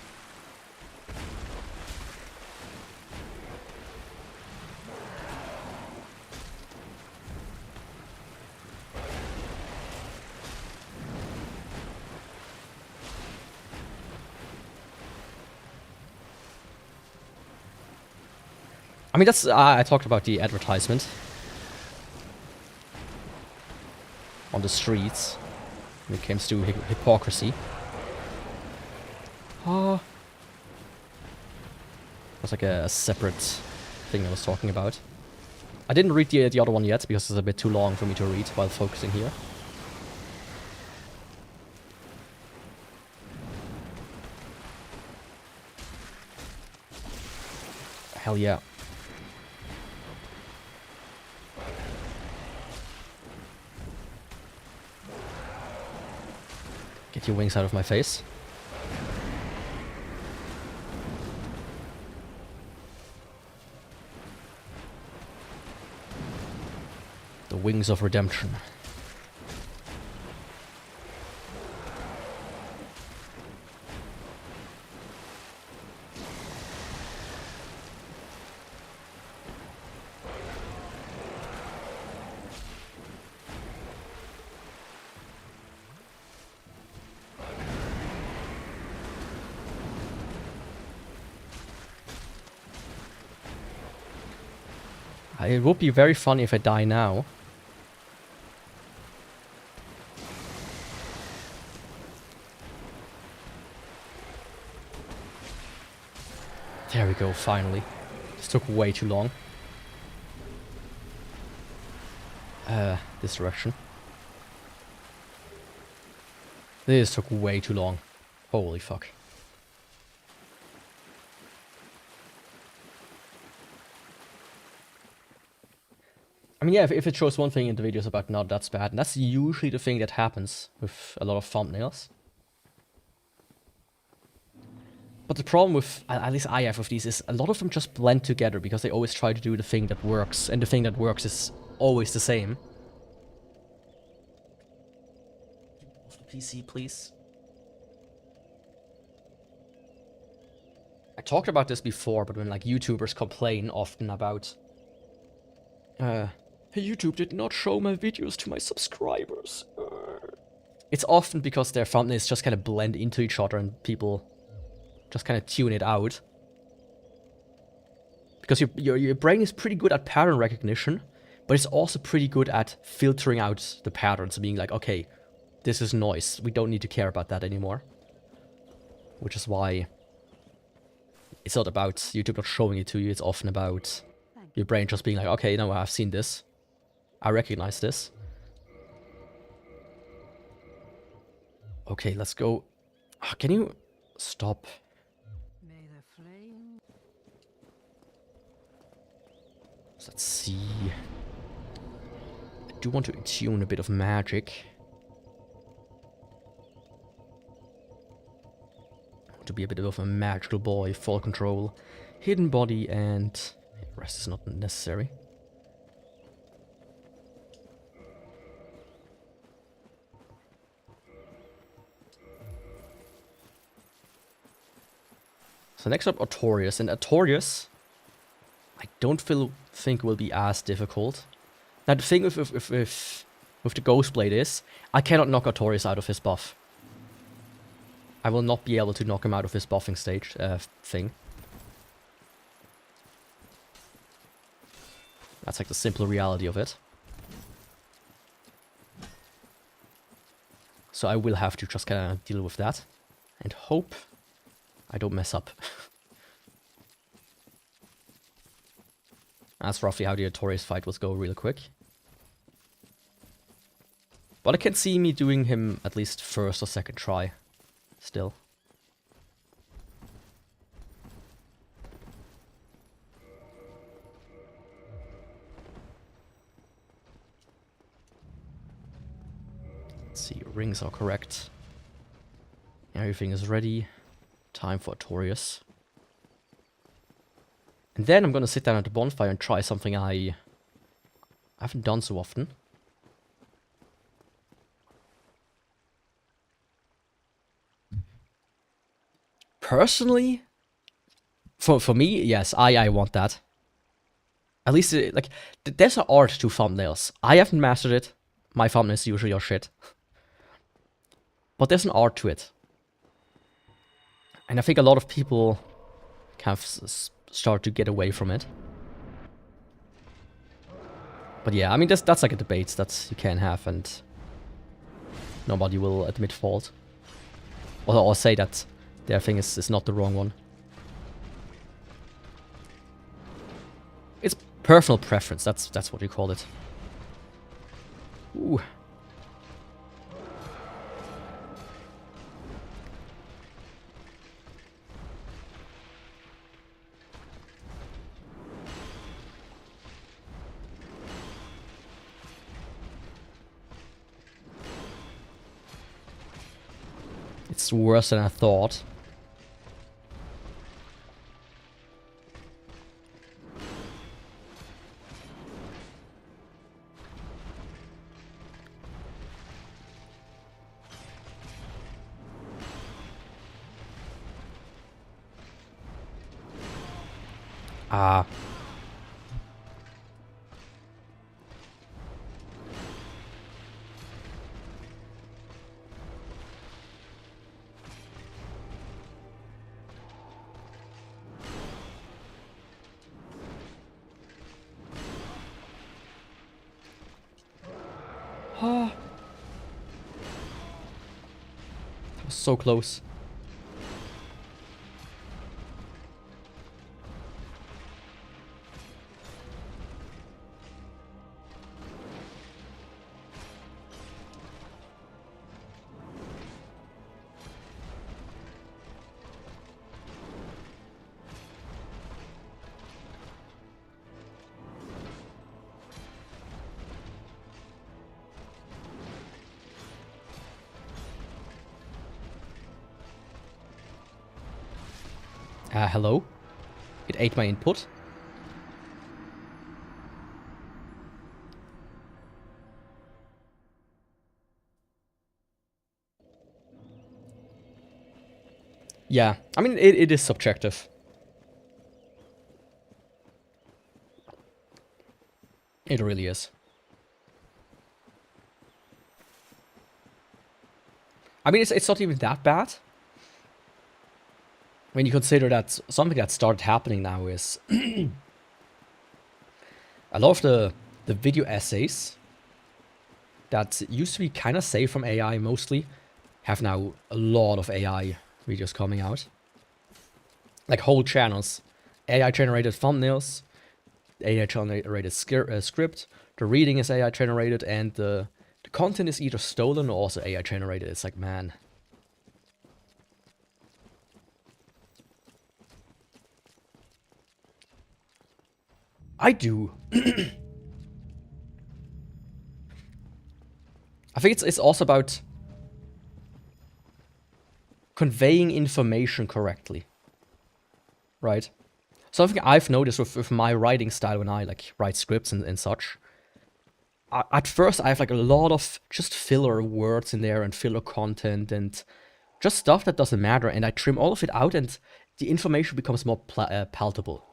I mean, that's, I talked about the advertisement on the streets when it comes to hypocrisy. That's like a separate thing I was talking about. I didn't read the other one yet because it's a bit too long for me to read while focusing here. Hell yeah. Get your wings out of my face. The wings of redemption. It would be very funny if I die now. There we go, finally. This took way too long. This direction. This took way too long. Holy fuck. I mean, yeah, if it shows one thing in the videos about not that's bad, and that's usually the thing that happens with a lot of thumbnails. But the problem with, at least I have with these, is a lot of them just blend together because they always try to do the thing that works, and the thing that works is always the same. Off the PC, please. I talked about this before, but when like YouTubers complain often about hey, YouTube did not show my videos to my subscribers. It's often because their thumbnails just kind of blend into each other and people just kind of tune it out. Because your brain is pretty good at pattern recognition, but it's also pretty good at filtering out the patterns and being like, okay, this is noise. We don't need to care about that anymore. Which is why it's not about YouTube not showing it to you. It's often about your brain just being like, okay, no, I've seen this. I recognize this. Okay, let's go. Oh, can you stop? Let's see. I do want to attune a bit of magic. I want to be a bit of a magical boy, full control, hidden body, and rest is not necessary. So next up, Artorias, and Artorias I don't think will be as difficult. Now the thing with the Ghost Blade is, I cannot knock Artorias out of his buff. I will not be able to knock him out of his buffing stage thing. That's like the simple reality of it. So I will have to just kind of deal with that. And hope I don't mess up. That's roughly how the Artorias fight will go real quick. But I can see me doing him at least first or second try. Still. Let's see, rings are correct. Everything is ready. Time for Artorias. And then I'm gonna sit down at the bonfire and try something I haven't done so often. Personally, for me, yes, I want that. At least, like, there's an art to thumbnails. I haven't mastered it. My thumbnails usually are shit. But there's an art to it. And I think a lot of people kind of start to get away from it. But yeah, I mean, that's like a debate that you can have, and nobody will admit fault. Or say that their thing is not the wrong one. It's personal preference, that's what you call it. Ooh. It's worse than I thought. Ah. That was so close. Hello? It ate my input? Yeah, I mean, it is subjective. It really is. I mean, it's not even that bad. When you consider that something that started happening now is a lot of the video essays that used to be kind of safe from AI mostly have now a lot of AI videos coming out. Like whole channels. AI generated thumbnails, AI generated script, the reading is AI generated, and the content is either stolen or also AI generated. It's like, man. I do. I think it's also about conveying information correctly. Right? Something I've noticed with my writing style when I like write scripts and such. At first I have like a lot of just filler words in there and filler content and just stuff that doesn't matter, and I trim all of it out and the information becomes more palatable.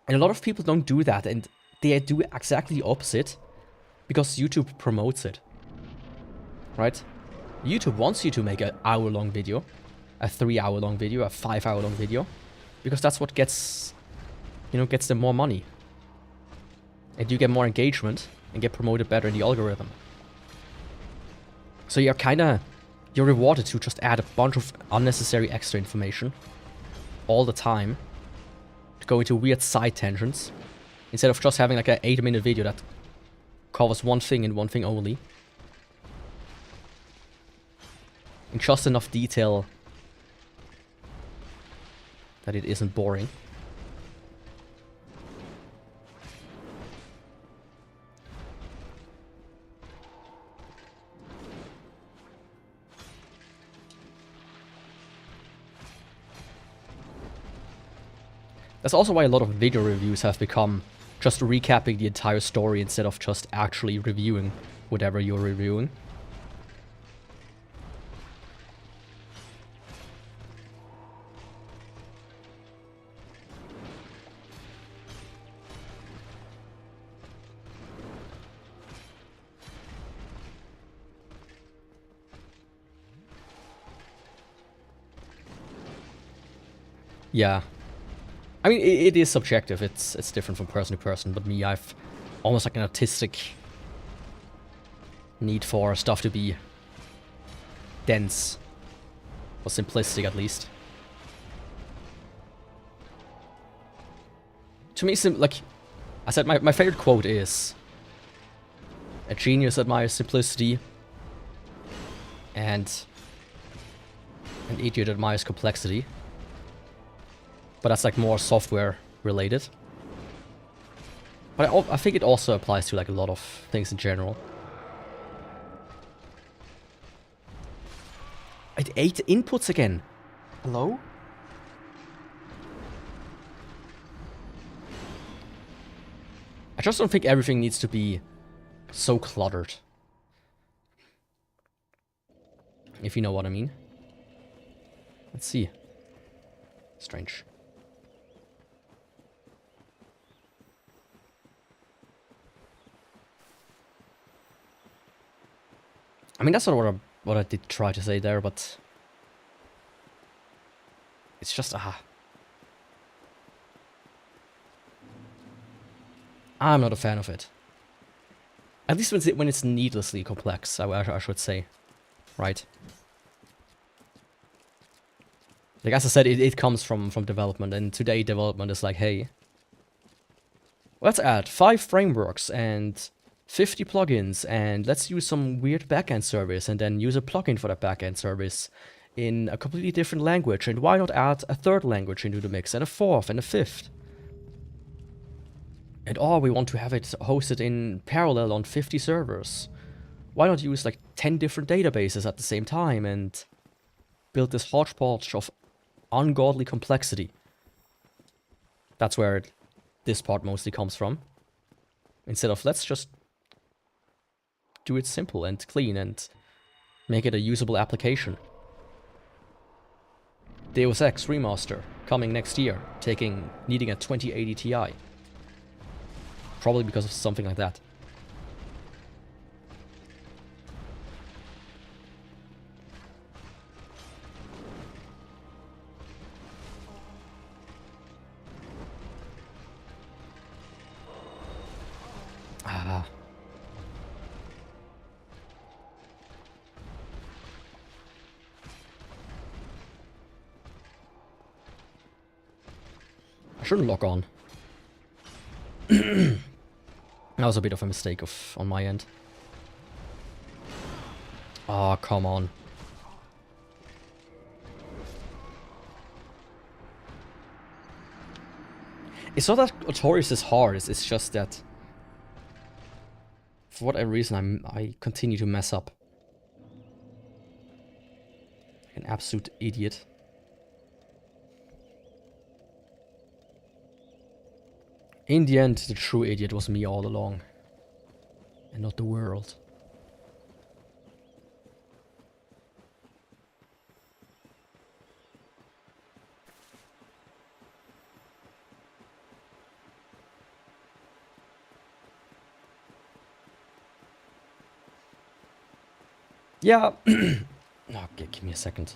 And a lot of people don't do that, and they do exactly the opposite because YouTube promotes it. Right? YouTube wants you to make an hour-long video, a 3-hour-long video, a 5-hour-long video, because that's what gets, you know, gets them more money. And you get more engagement and get promoted better in the algorithm. So you're rewarded to just add a bunch of unnecessary extra information all the time to go into weird side tangents instead of just having like an 8-minute video that covers one thing and one thing only. In just enough detail that it isn't boring. That's also why a lot of video reviews have become just recapping the entire story instead of just actually reviewing whatever you're reviewing. Yeah. I mean, it is subjective. It's different from person to person. But me, I've almost like an artistic need for stuff to be dense. Or simplistic, at least. To me, like I said, my favorite quote is, "A genius admires simplicity, and an idiot admires complexity." But that's like more software related. But I think it also applies to like a lot of things in general. It ate inputs again. Hello? I just don't think everything needs to be so cluttered. If you know what I mean. Let's see. Strange. I mean, that's not what I did try to say there, but it's just, I'm not a fan of it. At least when it's needlessly complex, I should say. Right? Like, as I said, it comes from development, and today development is like, hey, let's add 5 frameworks and 50 plugins, and let's use some weird backend service, and then use a plugin for that backend service in a completely different language, and why not add a 3rd language into the mix, and a 4th, and a 5th? And we want to have it hosted in parallel on 50 servers. Why not use like 10 different databases at the same time, and build this hodgepodge of ungodly complexity? That's where this part mostly comes from. Instead of, let's just do it simple and clean and make it a usable application. Deus Ex Remaster, coming next year, needing a 2080 Ti. Probably because of something like that. Ah. I shouldn't lock on. That was a bit of a mistake on my end. Oh, come on. It's not that Artorias is hard, it's just that for whatever reason I continue to mess up. Like an absolute idiot. In the end, the true idiot was me all along. And not the world. Yeah. Okay, give me a second.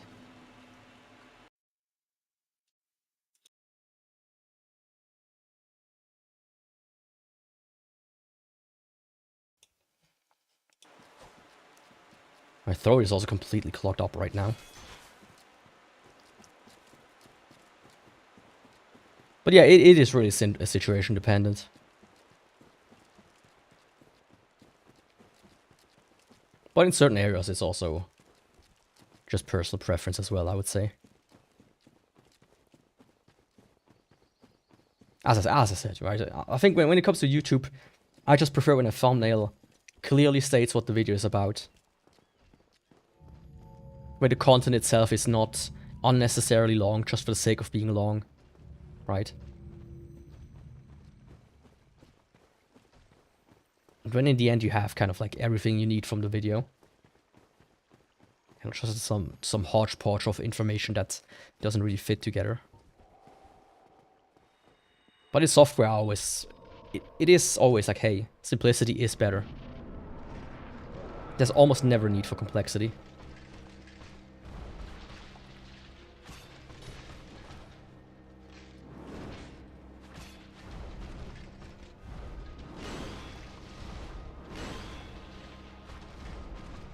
My throat is also completely clogged up right now. But yeah, it is really situation dependent. But in certain areas, it's also just personal preference as well, I would say. As I said, right? I think when it comes to YouTube, I just prefer when a thumbnail clearly states what the video is about. Where the content itself is not unnecessarily long, just for the sake of being long. Right? And when in the end you have kind of like everything you need from the video. And just some hodgepodge of information that doesn't really fit together. But in software, it is always like, hey, simplicity is better. There's almost never a need for complexity.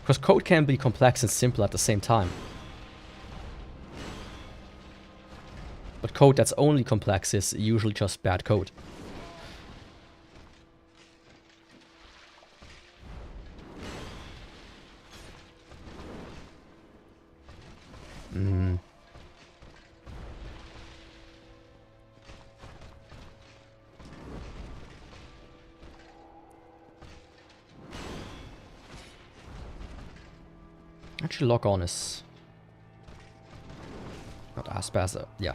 Because code can be complex and simple at the same time. But code that's only complex is usually just bad code. Actually, lock on is not as bad. Yeah.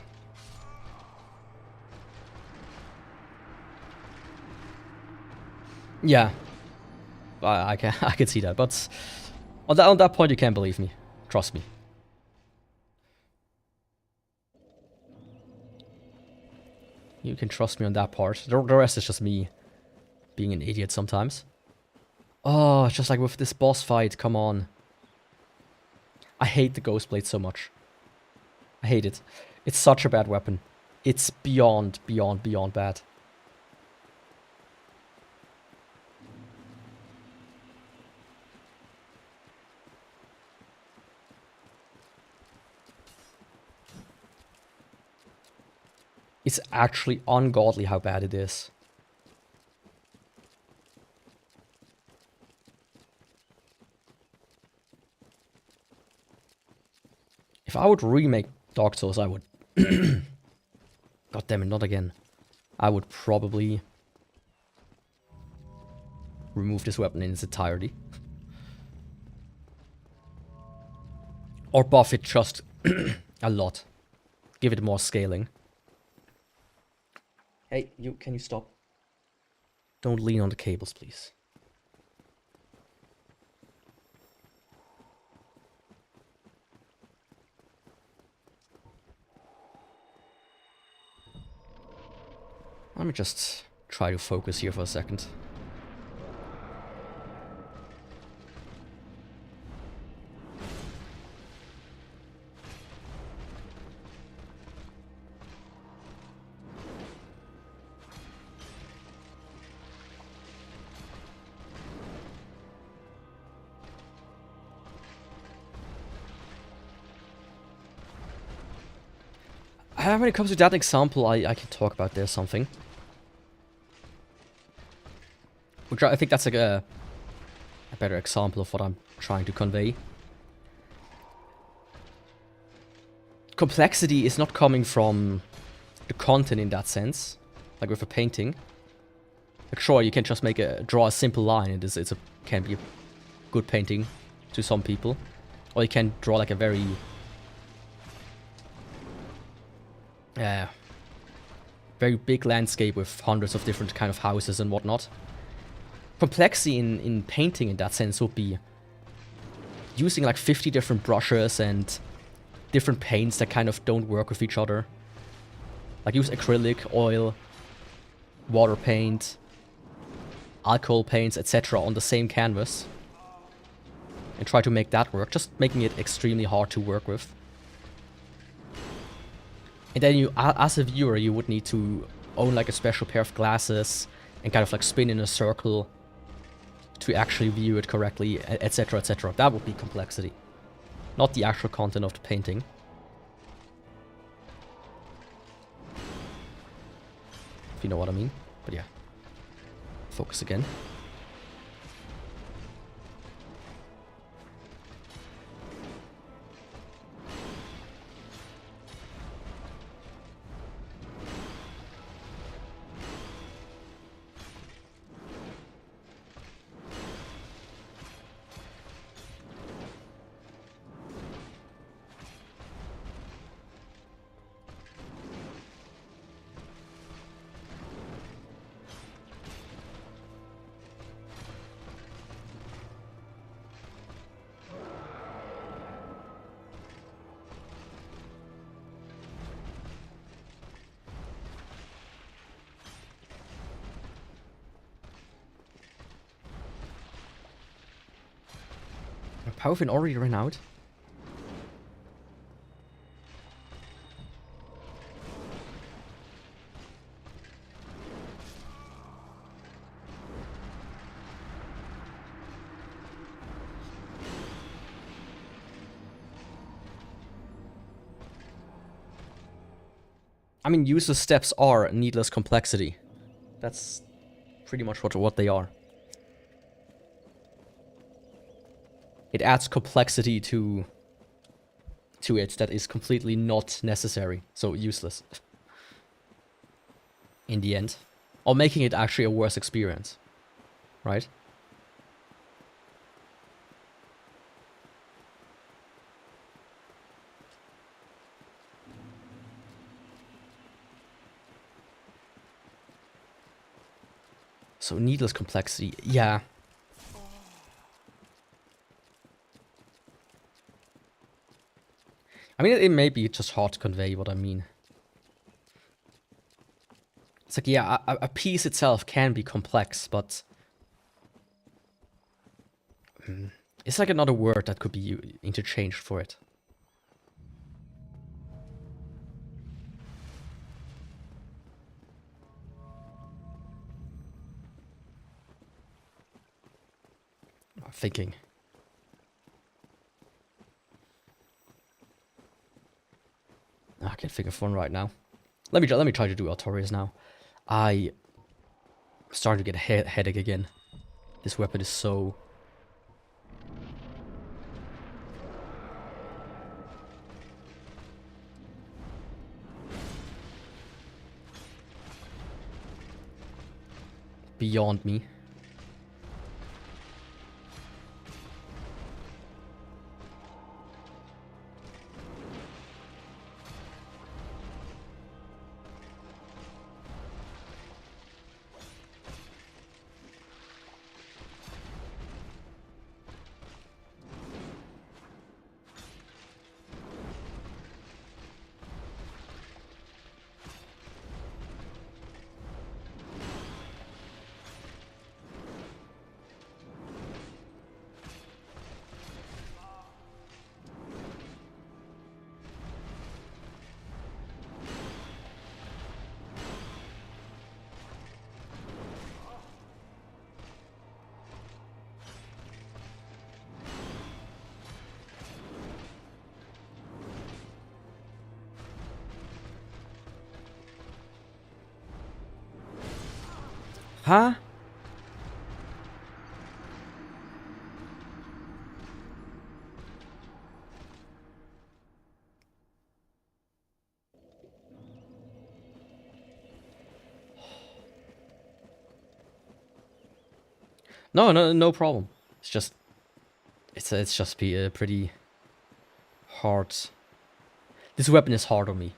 Yeah. I can see that, but on that point you can't believe me. Trust me. You can trust me on that part. The rest is just me being an idiot sometimes. Oh, just like with this boss fight, come on. I hate the Ghost Blade so much. I hate it. It's such a bad weapon. It's beyond bad. It's actually ungodly how bad it is. If I would remake Dark Souls, I would... God damn it, not again. I would probably remove this weapon in its entirety. Or buff it just a lot. Give it more scaling. Hey, can you stop? Don't lean on the cables, please. Let me just try to focus here for a second. When it comes to that example, I can talk about there something. Which I think that's like a better example of what I'm trying to convey. Complexity is not coming from the content in that sense, like with a painting. Like sure, you can just draw a simple line, and can be a good painting to some people, or you can draw like a very very big landscape with hundreds of different kind of houses and whatnot. Complexity in painting in that sense would be using like 50 different brushes and different paints that kind of don't work with each other. Like use acrylic, oil, water paint, alcohol paints, etc. on the same canvas. And try to make that work, just making it extremely hard to work with. And then you, as a viewer, you would need to own like a special pair of glasses and kind of like spin in a circle to actually view it correctly, etc, etc. That would be complexity. Not the actual content of the painting. If you know what I mean. But yeah. Focus again. Paraffin already ran out. I mean, useless steps are needless complexity. That's pretty much what they are. It adds complexity to it that is completely not necessary, so useless. In the end. Or making it actually a worse experience. Right? So needless complexity, yeah. I mean, it may be just hard to convey what I mean. It's like, yeah, a piece itself can be complex, but it's like another word that could be interchanged for it. I'm thinking. I can't think of one right now. Let me try to do Artorias now. I'm starting to get a headache again. This weapon is so... beyond me. Huh? No problem. It's just, it's just pretty hard. This weapon is hard on me.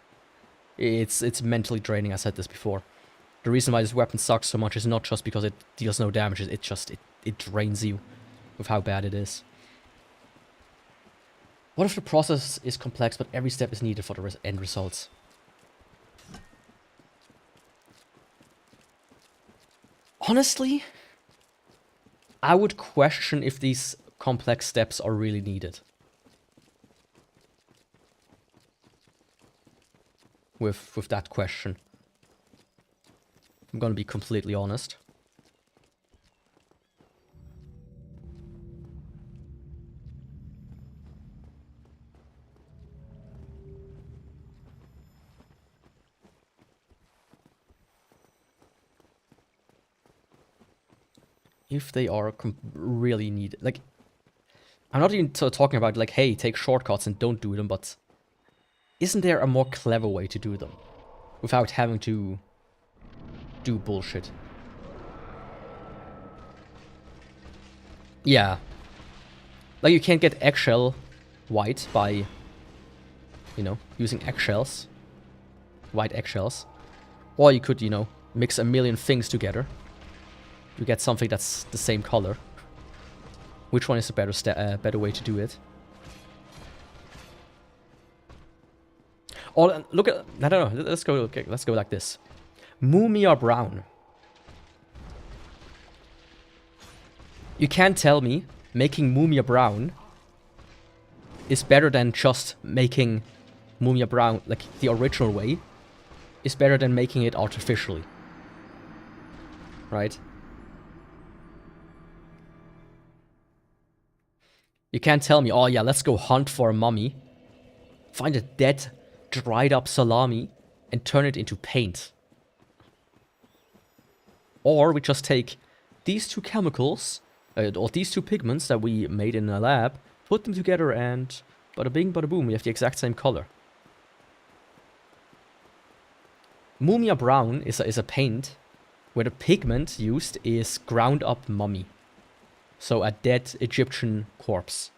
It's mentally draining. I said this before. The reason why this weapon sucks so much is not just because it deals no damage. It drains you with how bad it is. What if the process is complex, but every step is needed for the end results? Honestly, I would question if these complex steps are really needed. With that question. I'm gonna be completely honest. If they are really needed. Like, I'm not even talking about, like, hey, take shortcuts and don't do them, but isn't there a more clever way to do them? Without having to do bullshit. Yeah. Like, you can't get eggshell white by, you know, using eggshells. White eggshells. Or you could, you know, mix a million things together. You get something that's the same color. Which one is a better way to do it? Or look at, I don't know. Let's go like this. Mumia Brown. You can't tell me making Mumia Brown is better than just making Mumia Brown, like the original way, is better than making it artificially. Right? You can't tell me, oh yeah, let's go hunt for a mummy, find a dead, dried up salami, and turn it into paint. Or we just take these two chemicals, or these two pigments that we made in a lab, put them together and bada bing, bada boom, we have the exact same color. Mumia Brown is a paint where the pigment used is ground up mummy. So a dead Egyptian corpse.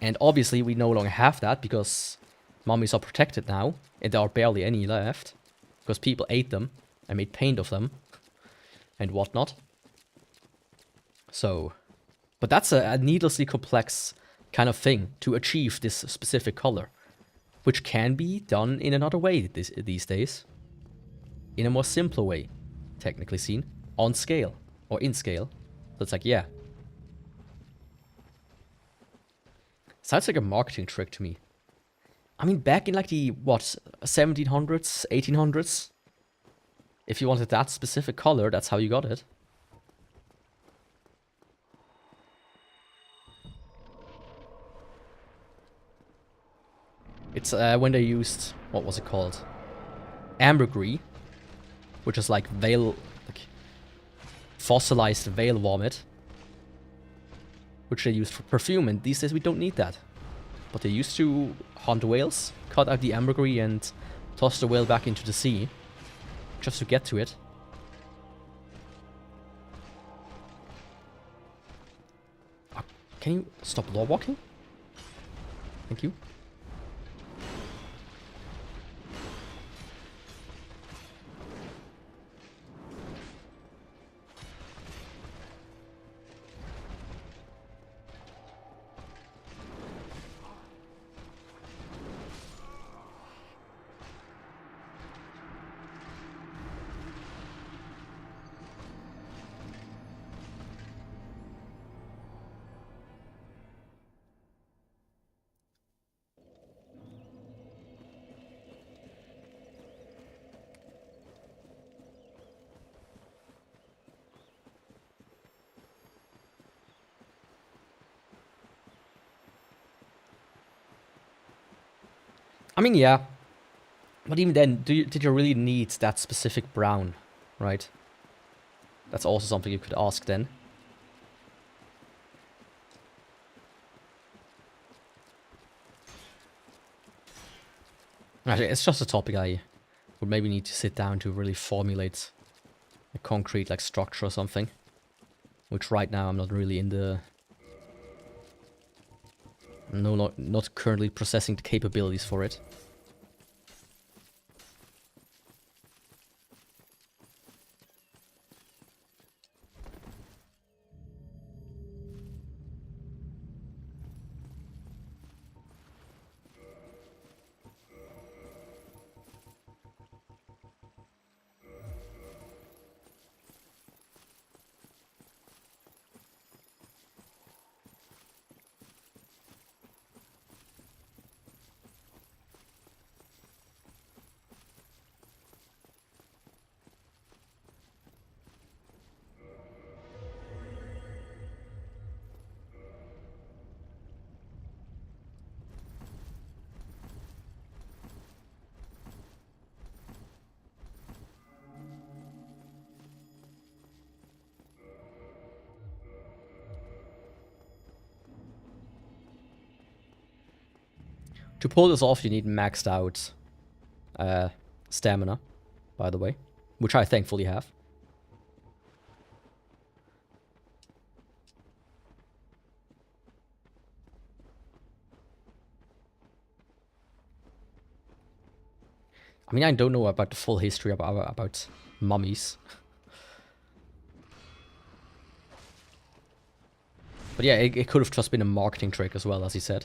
And obviously we no longer have that because mummies are protected now. And there are barely any left. Because people ate them and made paint of them. And whatnot. So, but that's a needlessly complex kind of thing to achieve this specific color. Which can be done in another way these days. In a more simpler way, technically seen, on scale. Or in scale. So it's like, yeah. Sounds like a marketing trick to me. I mean, back in like the, what, 1700s, 1800s? If you wanted that specific color, that's how you got it. It's when they used, what was it called? Ambergris. Which is like veil, like fossilized veil vomit, which they used for perfume, and these days we don't need that. But they used to hunt whales, cut out the ambergris and toss the whale back into the sea, just to get to it. Can you stop law walking? Thank you. I mean, yeah. But even then, did you really need that specific brown? right? That's also something you could ask then. Actually, it's just a topic I would maybe need to sit down to really formulate a concrete like structure or something. Which right now I'm not really in the... No, not currently processing the capabilities for it. To pull this off, you need maxed out stamina, by the way, which I thankfully have. I mean, I don't know about the full history about mummies. But yeah, it could have just been a marketing trick as well, as he said.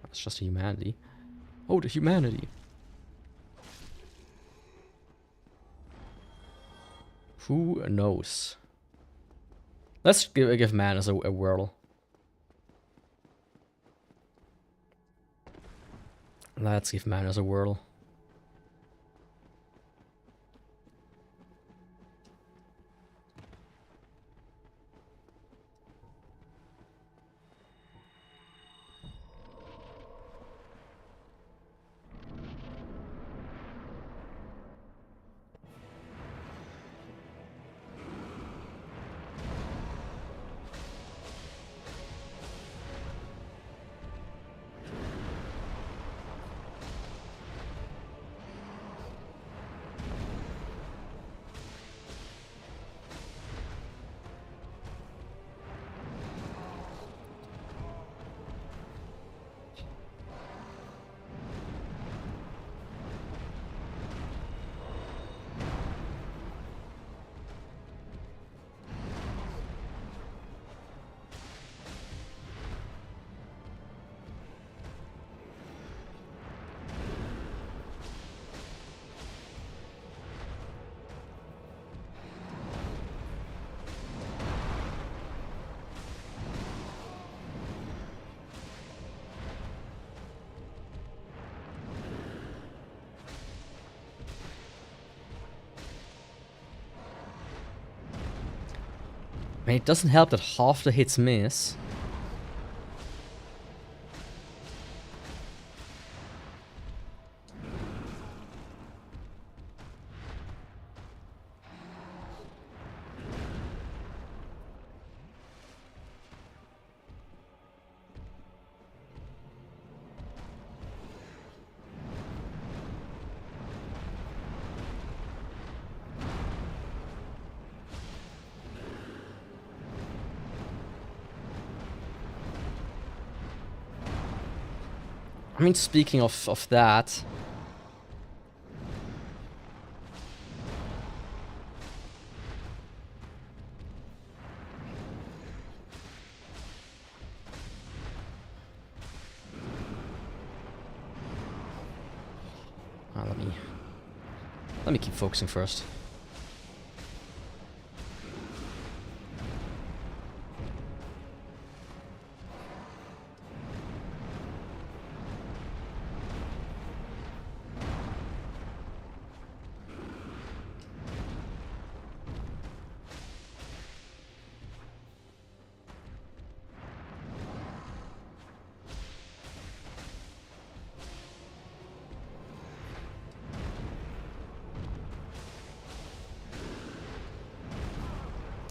That's just the humanity. Oh, the humanity. Who knows? Let's give Manners a whirl. Let's give Manners a whirl. I mean, it doesn't help that half the hits miss. I mean, speaking of that... Let me keep focusing first.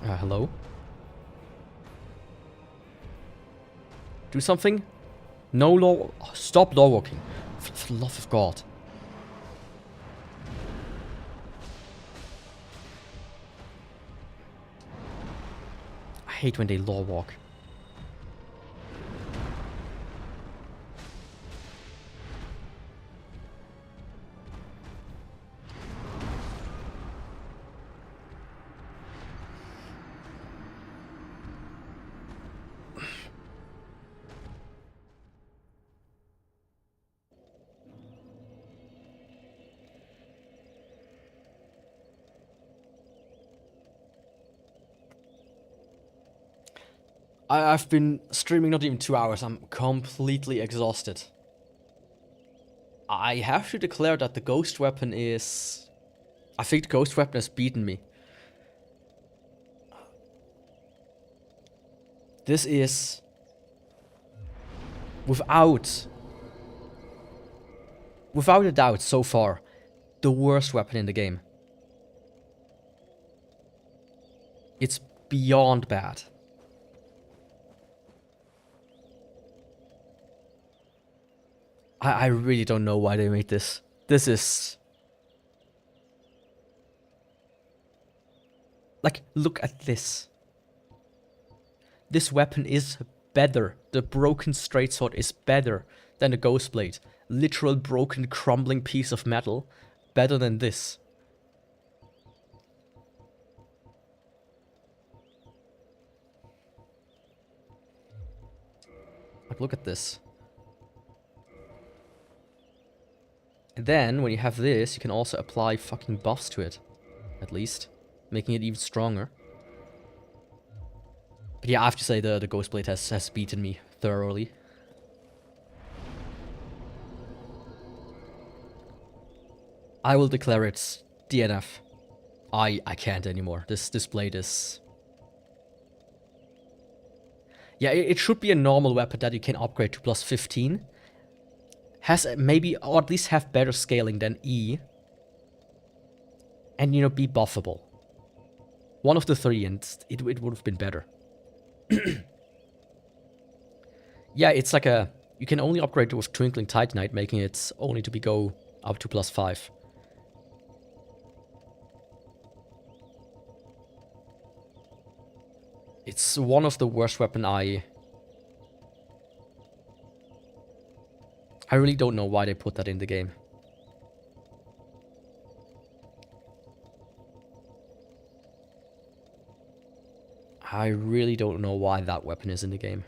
Hello? Do something? No law. Stop law walking. For the love of God. I hate when they law walk. I've been streaming not even 2 hours. I'm completely exhausted. I have to declare that the ghost weapon is... I think the ghost weapon has beaten me. This is... Without a doubt, so far, the worst weapon in the game. It's beyond bad. I really don't know why they made this. This is... Like, look at this. This weapon is better. The broken straight sword is better than the ghost blade. Literal broken, crumbling piece of metal. Better than this. Like, look at this. And then, when you have this, you can also apply fucking buffs to it. At least. Making it even stronger. But yeah, I have to say the ghost blade has beaten me thoroughly. I will declare it DNF. I can't anymore. This blade is... Yeah, it should be a normal weapon that you can upgrade to plus 15. Has maybe, or at least have better scaling than E. And, you know, be buffable. One of the three, and it would have been better. Yeah, it's like a... You can only upgrade with Twinkling Titanite, making it only to go up to plus 5. It's one of the worst weapon I really don't know why they put that in the game. I really don't know why that weapon is in the game.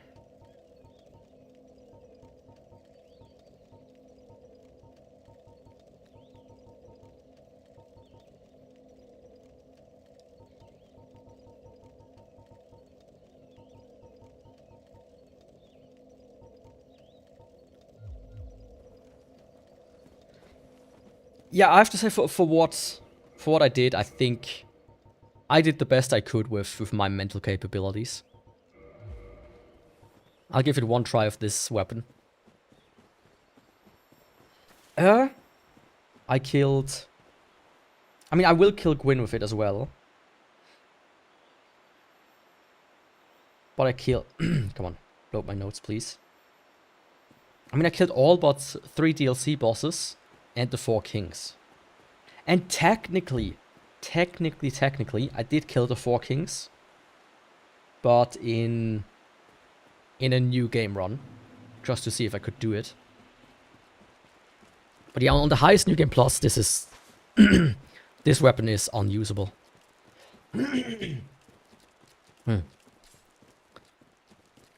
Yeah, I have to say for what I did, I think I did the best I could with my mental capabilities. I'll give it one try of this weapon. I killed... I mean, I will kill Gwyn with it as well. But I killed... Come on, blow up my notes, please. I mean, I killed all but 3 DLC bosses and the 4 kings. And technically, I did kill the 4 kings. But in a new game run. Just to see if I could do it. But yeah, on the highest New Game Plus, this is... this weapon is unusable.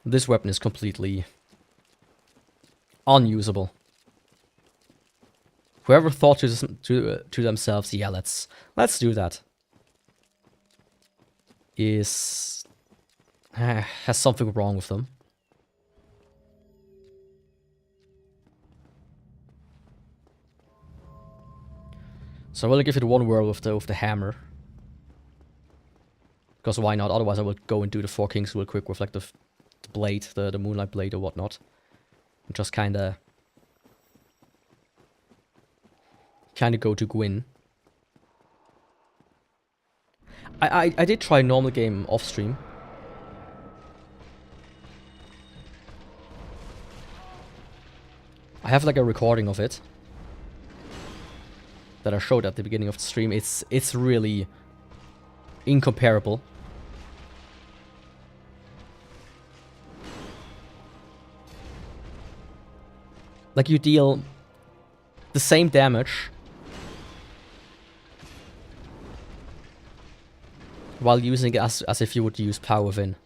This weapon is completely... unusable. Whoever thought to themselves, yeah, let's do that, is... has something wrong with them. So I will give it one whirl with the hammer. Because why not? Otherwise I will go and do the 4 kings real quick with like the blade, the moonlight blade or whatnot. And just kinda go to Gwyn. I did try normal game off stream. I have like a recording of it that I showed at the beginning of the stream. It's really incomparable. Like, you deal the same damage while using it as if you would use Power Within.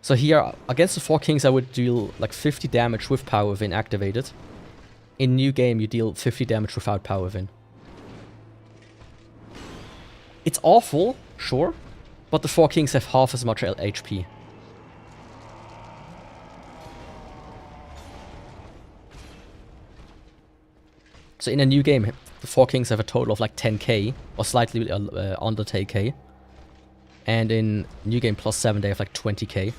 So here, against the 4 Kings, I would deal like 50 damage with Power Within activated. In new game, you deal 50 damage without Power Within. It's awful, sure, but the 4 Kings have half as much HP. So in a new game, the 4 Kings have a total of like 10k, or slightly under 10k. And in new game plus 7, they have like 20k.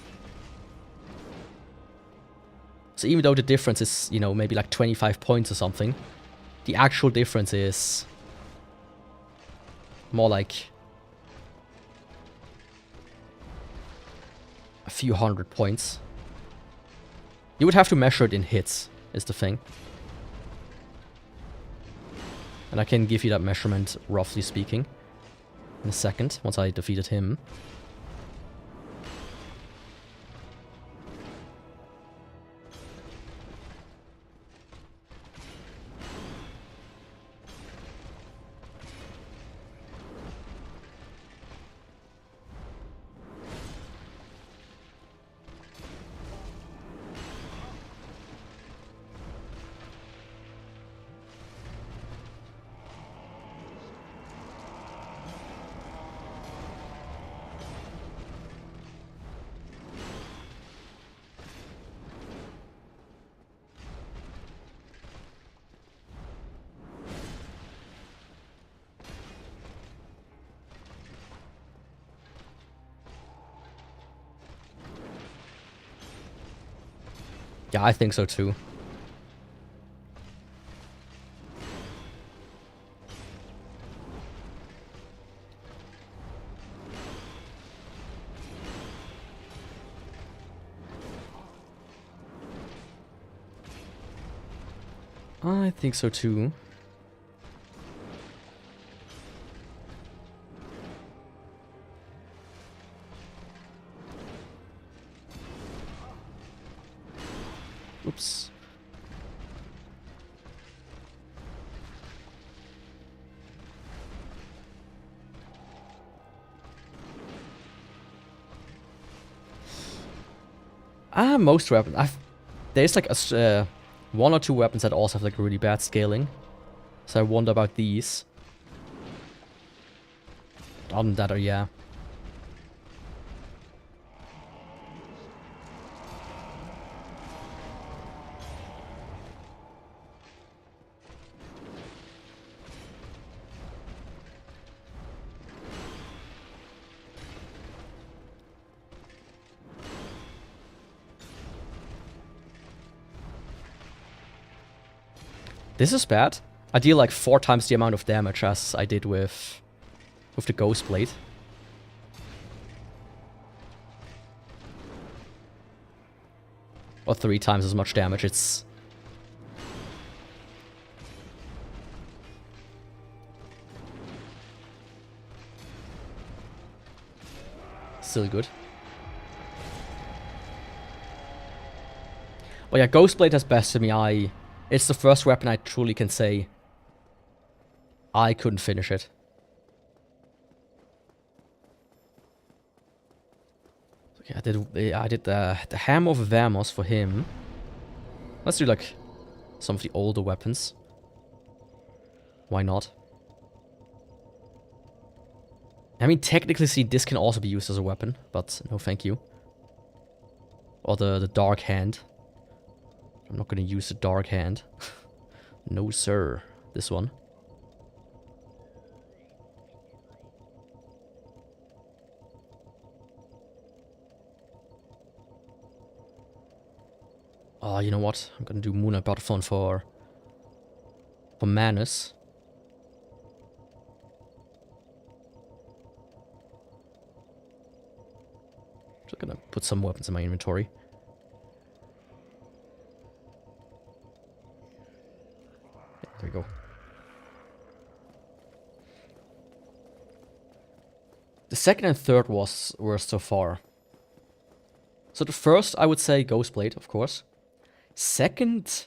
So even though the difference is, you know, maybe like 25 points or something, the actual difference is more like a few hundred points. You would have to measure it in hits, is the thing. And I can give you that measurement, roughly speaking, in a second, once I defeated him. Yeah, I think so too. I think so too. Oops. Most weapons. There's like a 1 or 2 weapons that also have like really bad scaling. So I wonder about these. Other than that, yeah. This is bad. I deal like 4 times the amount of damage as I did with the Ghost Blade. Or 3 times as much damage. It's still good. But yeah, Ghost Blade has bested me. It's the first weapon I truly can say I couldn't finish it. Okay, I did the Hammer of Vamos for him. Let's do like some of the older weapons. Why not? I mean, technically, see, this can also be used as a weapon, but no, thank you. Or the Dark Hand. I'm not gonna use the dark hand. No sir. This one. Oh, you know what? I'm gonna do Moonlight Butterfly for Manus. Just gonna put some weapons in my inventory. There we go. The second and third were so far. So the first, I would say Ghostblade, of course. Second,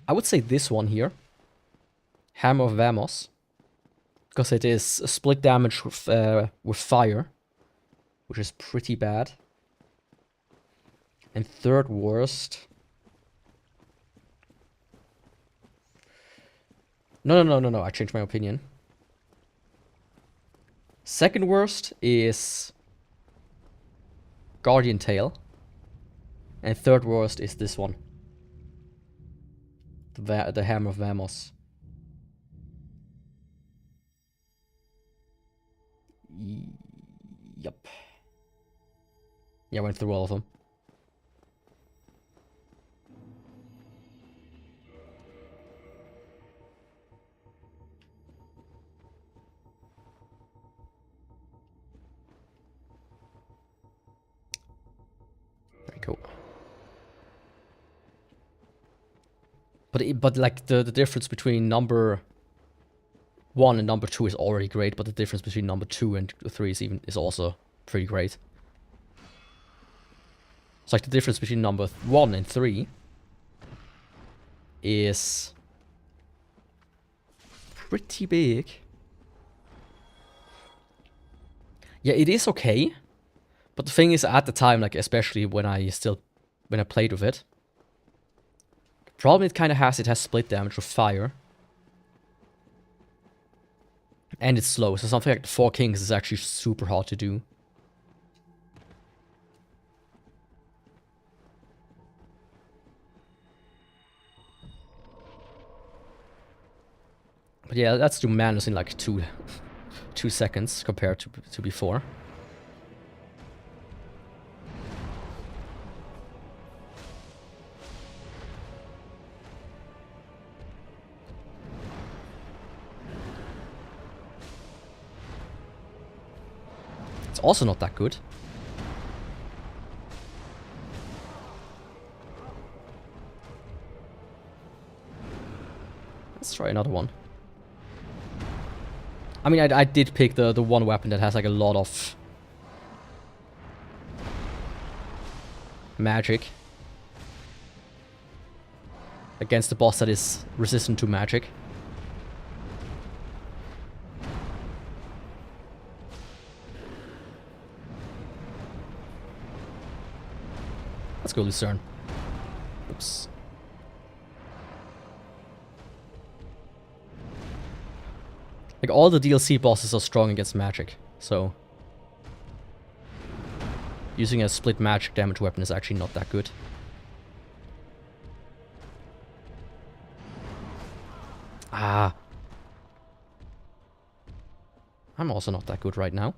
I would say this one here. Hammer of Vamos. Because it is split damage with fire. Which is pretty bad. And third worst. No, I changed my opinion. Second worst is Guardian Tail. And third worst is this one. The Hammer of Vamos. Yep. Yeah, I went through all of them. Very cool. But like the difference between number 1 and number 2 is already great, but the difference between number 2 and 3 is also pretty great. It's like the difference between number 1 and 3 is pretty big. Yeah, it is okay. But the thing is, at the time, like especially when I played with it, the problem it kind of has, it has split damage with fire. And it's slow, so something like the 4 Kings is actually super hard to do. But yeah, let's do Manus in like 2 seconds compared to before. It's also not that good. Let's try another one. I mean, I did pick the one weapon that has like a lot of magic against the boss that is resistant to magic. Let's go Lucerne. Oops. Like, all the DLC bosses are strong against magic, so using a split magic damage weapon is actually not that good. Ah. I'm also not that good right now.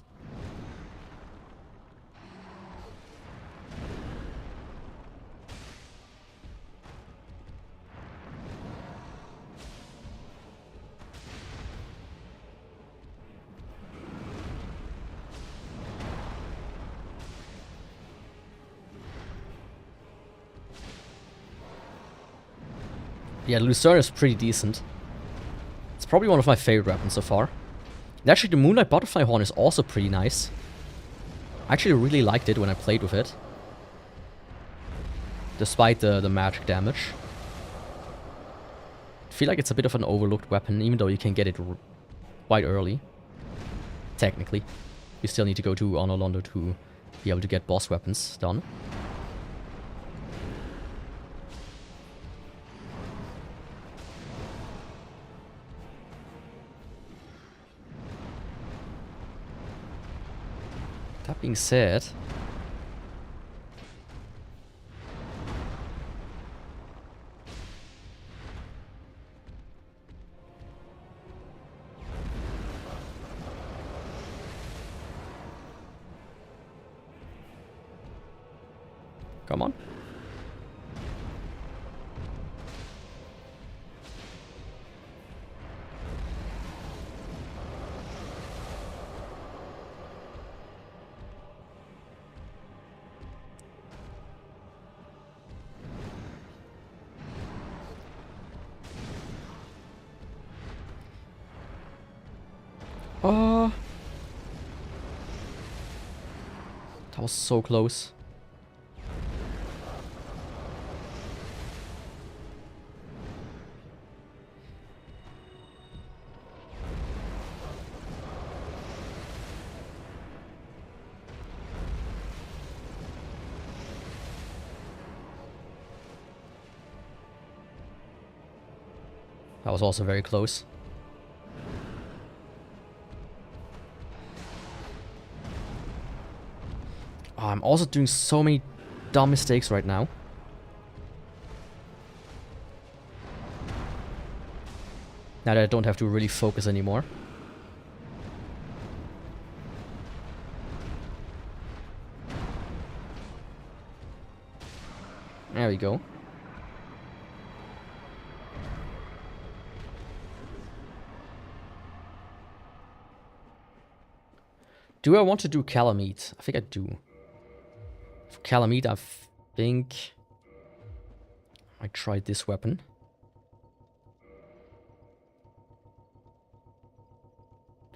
Yeah, Lucerne is pretty decent. It's probably one of my favorite weapons so far. And actually, the Moonlight Butterfly Horn is also pretty nice. I actually really liked it when I played with it. Despite the magic damage. I feel like it's a bit of an overlooked weapon, even though you can get it quite early. Technically. You still need to go to Honor Londo to be able to get boss weapons done. That being said, Come on. Oh, that was so close. That was also very close. Oh, I'm also doing so many dumb mistakes right now. Now that I don't have to really focus anymore. There we go. Do I want to do Calamite? I think I do. For Calamite, I think I tried this weapon.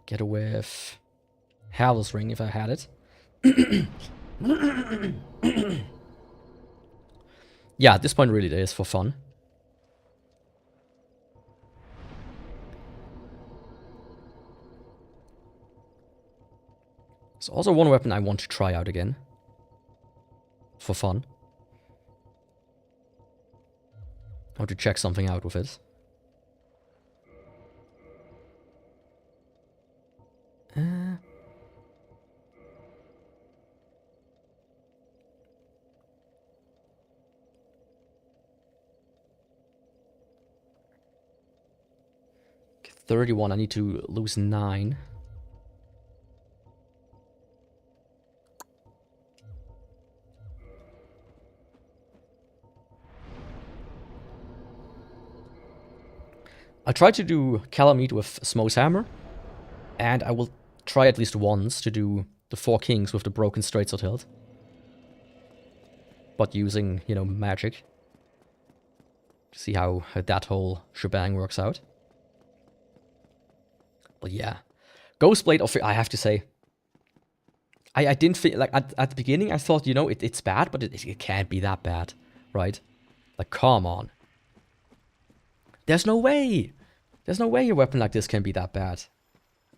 Get away with Hell's Ring if I had it. Yeah, at this point really it is for fun. There's also one weapon I want to try out again. For fun. I want to check something out with it. Okay, 31, I need to lose 9. I'll try to do Calamite with Smoke's Hammer, and I will try at least once to do the 4 Kings with the Broken Straight Sword hilt. But using, you know, magic. To see how that whole shebang works out. But yeah. Ghostblade, I have to say, I didn't feel, like, at the beginning I thought, you know, it's bad, but it can't be that bad, right? Like, come on. There's no way! There's no way a weapon like this can be that bad.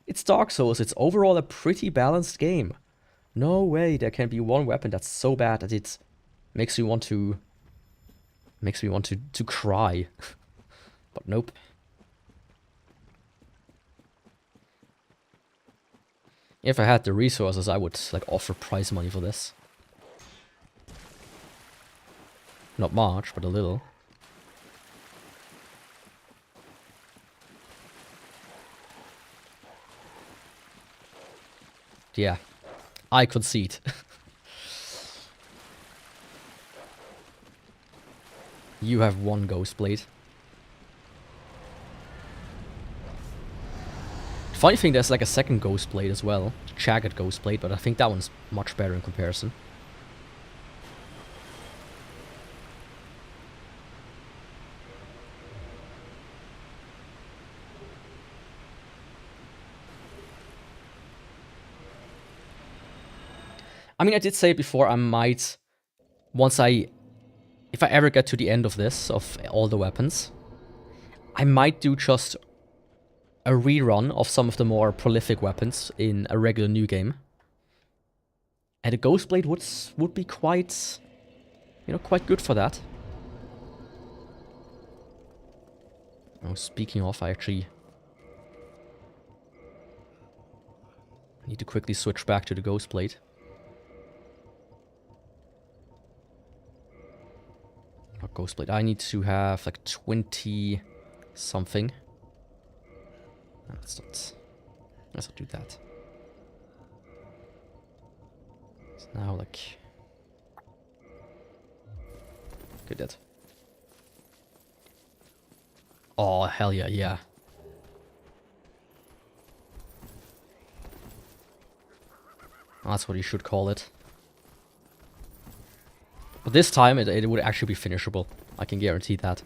It's Dark Souls, it's overall a pretty balanced game. No way there can be one weapon that's so bad that it makes me want to cry. But nope. If I had the resources, I would like offer prize money for this. Not much, but a little. Yeah, I concede. You have one Ghostblade. Funny thing, there's like a second Ghostblade as well. Jagged Ghostblade, but I think that one's much better in comparison. I mean, I did say before I might, if I ever get to the end of this, of all the weapons, I might do just a rerun of some of the more prolific weapons in a regular new game. And a Ghostblade would be quite, you know, quite good for that. Oh, speaking of, I actually need to quickly switch back to the Ghostblade. Not Ghostblade. I need to have like 20 something. Let's not do that. It's now like Good dead. Oh, hell yeah, yeah. That's what you should call it. But this time, it would actually be finishable. I can guarantee that.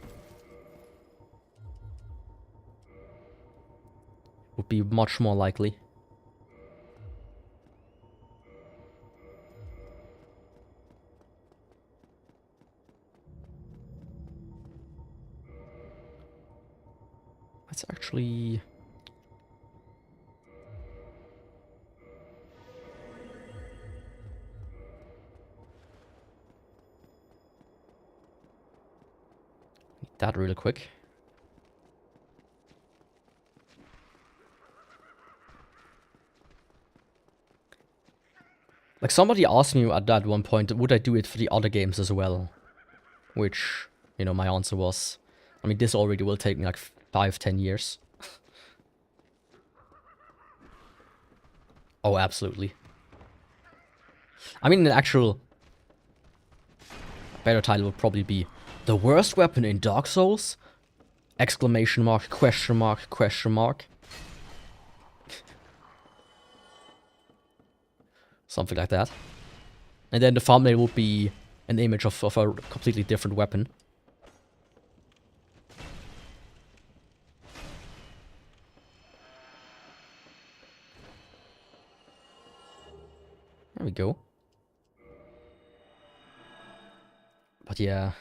Would be much more likely. That's actually... that really quick. Like, somebody asked me at that one point, would I do it for the other games as well? Which, you know, my answer was, I mean, this already will take me like 5-10 years. Oh, absolutely. I mean, an actual better title would probably be The Worst Weapon in Dark Souls? Exclamation mark, question mark, question mark. Something like that. And then the thumbnail would be an image of a completely different weapon. There we go. But yeah,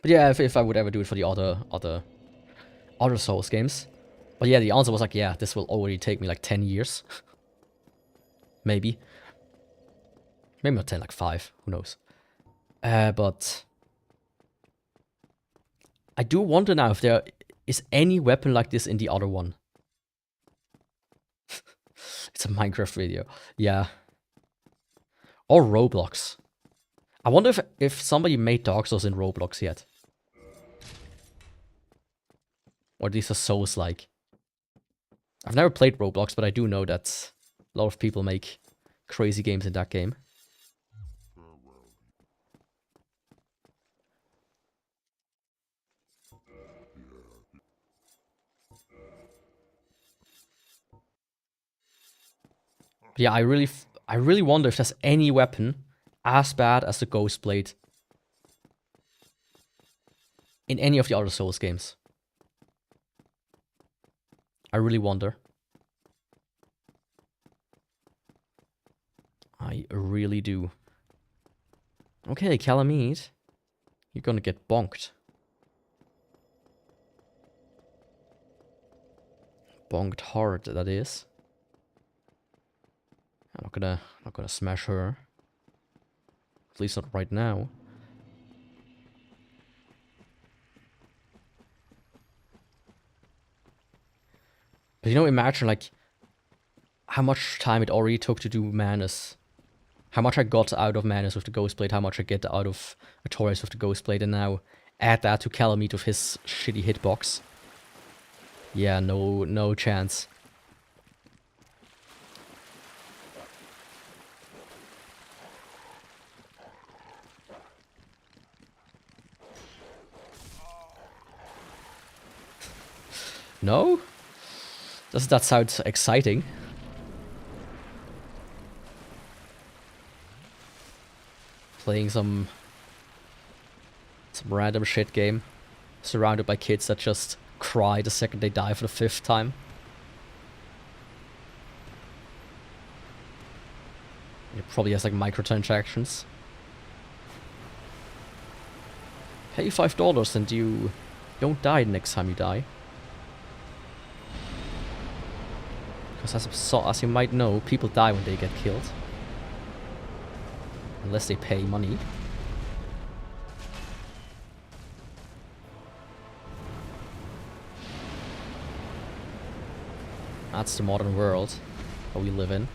if I would ever do it for the other Souls games. But yeah, the answer was like, yeah, this will already take me like 10 years. Maybe. Maybe not 10, like 5, who knows. But I do wonder now if there is any weapon like this in the other one. It's a Minecraft video. Yeah. Or Roblox. I wonder if somebody made Dark Souls in Roblox yet. Or these are Souls-like. I've never played Roblox, but I do know that a lot of people make crazy games in that game. But yeah, I really wonder if there's any weapon as bad as the Ghost Blade in any of the other Souls games. I really wonder. I really do. Okay, Calamite. You're gonna get bonked. Bonked hard, that is. I'm not gonna smash her. At least not right now. But you know, imagine like how much time it already took to do Manus. How much I got out of Manus with the Ghost Blade, how much I get out of Artorias with the Ghost Blade, and now add that to Calamite with his shitty hitbox. Yeah, no chance. No? Does that sound exciting? Playing some random shit game, surrounded by kids that just cry the second they die for the 5th time. It probably has like microtransactions. Pay $5 and you don't die the next time you die. Because as you might know, people die when they get killed. Unless they pay money. That's the modern world that we live in.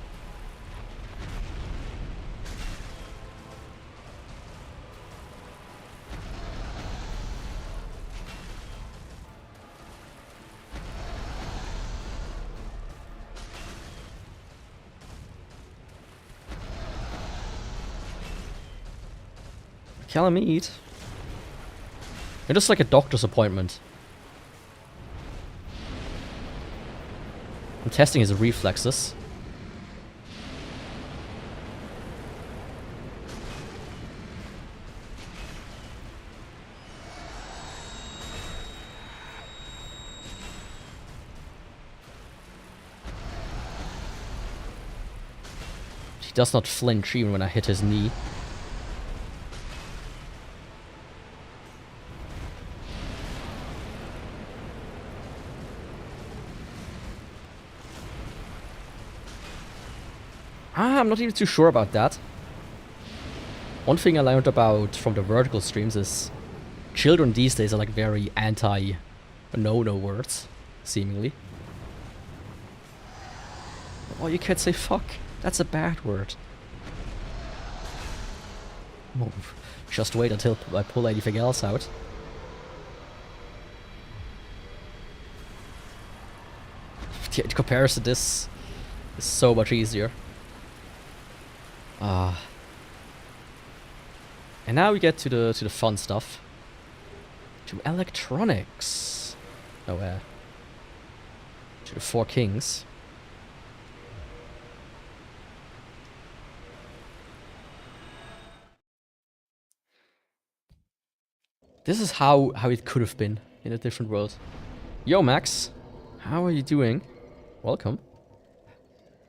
Calamite. You're just like a doctor's appointment. I'm testing his reflexes. He does not flinch even when I hit his knee. I'm not even too sure about that. One thing I learned about from the vertical streams is children these days are like very anti no words, seemingly. Oh, you can't say fuck. That's a bad word. Oh, just wait until I pull anything else out. In comparison, this is so much easier. And now we get to the fun stuff. To electronics. Oh, to the Four Kings. This is how it could have been in a different world. Yo, Max. How are you doing? Welcome.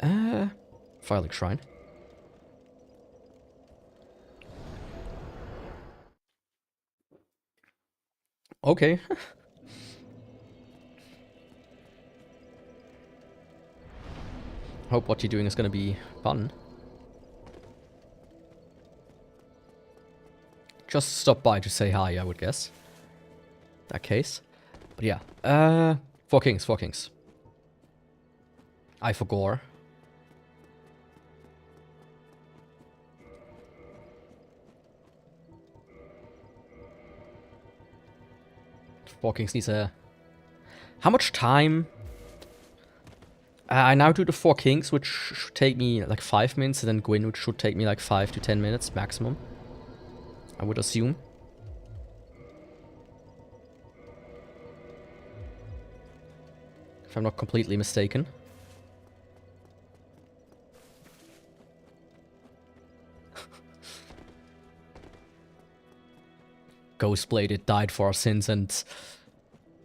Firelink Shrine. Okay. Hope what you're doing is gonna be fun. Just stop by to say hi, I would guess. That case. But yeah. Four Kings. I forgot. Four Kings needs a... How much time? I now do the Four Kings, which should take me like 5 minutes, and then Gwyn, which should take me like 5 to 10 minutes maximum. I would assume. If I'm not completely mistaken. Ghostblade, it died for our sins, and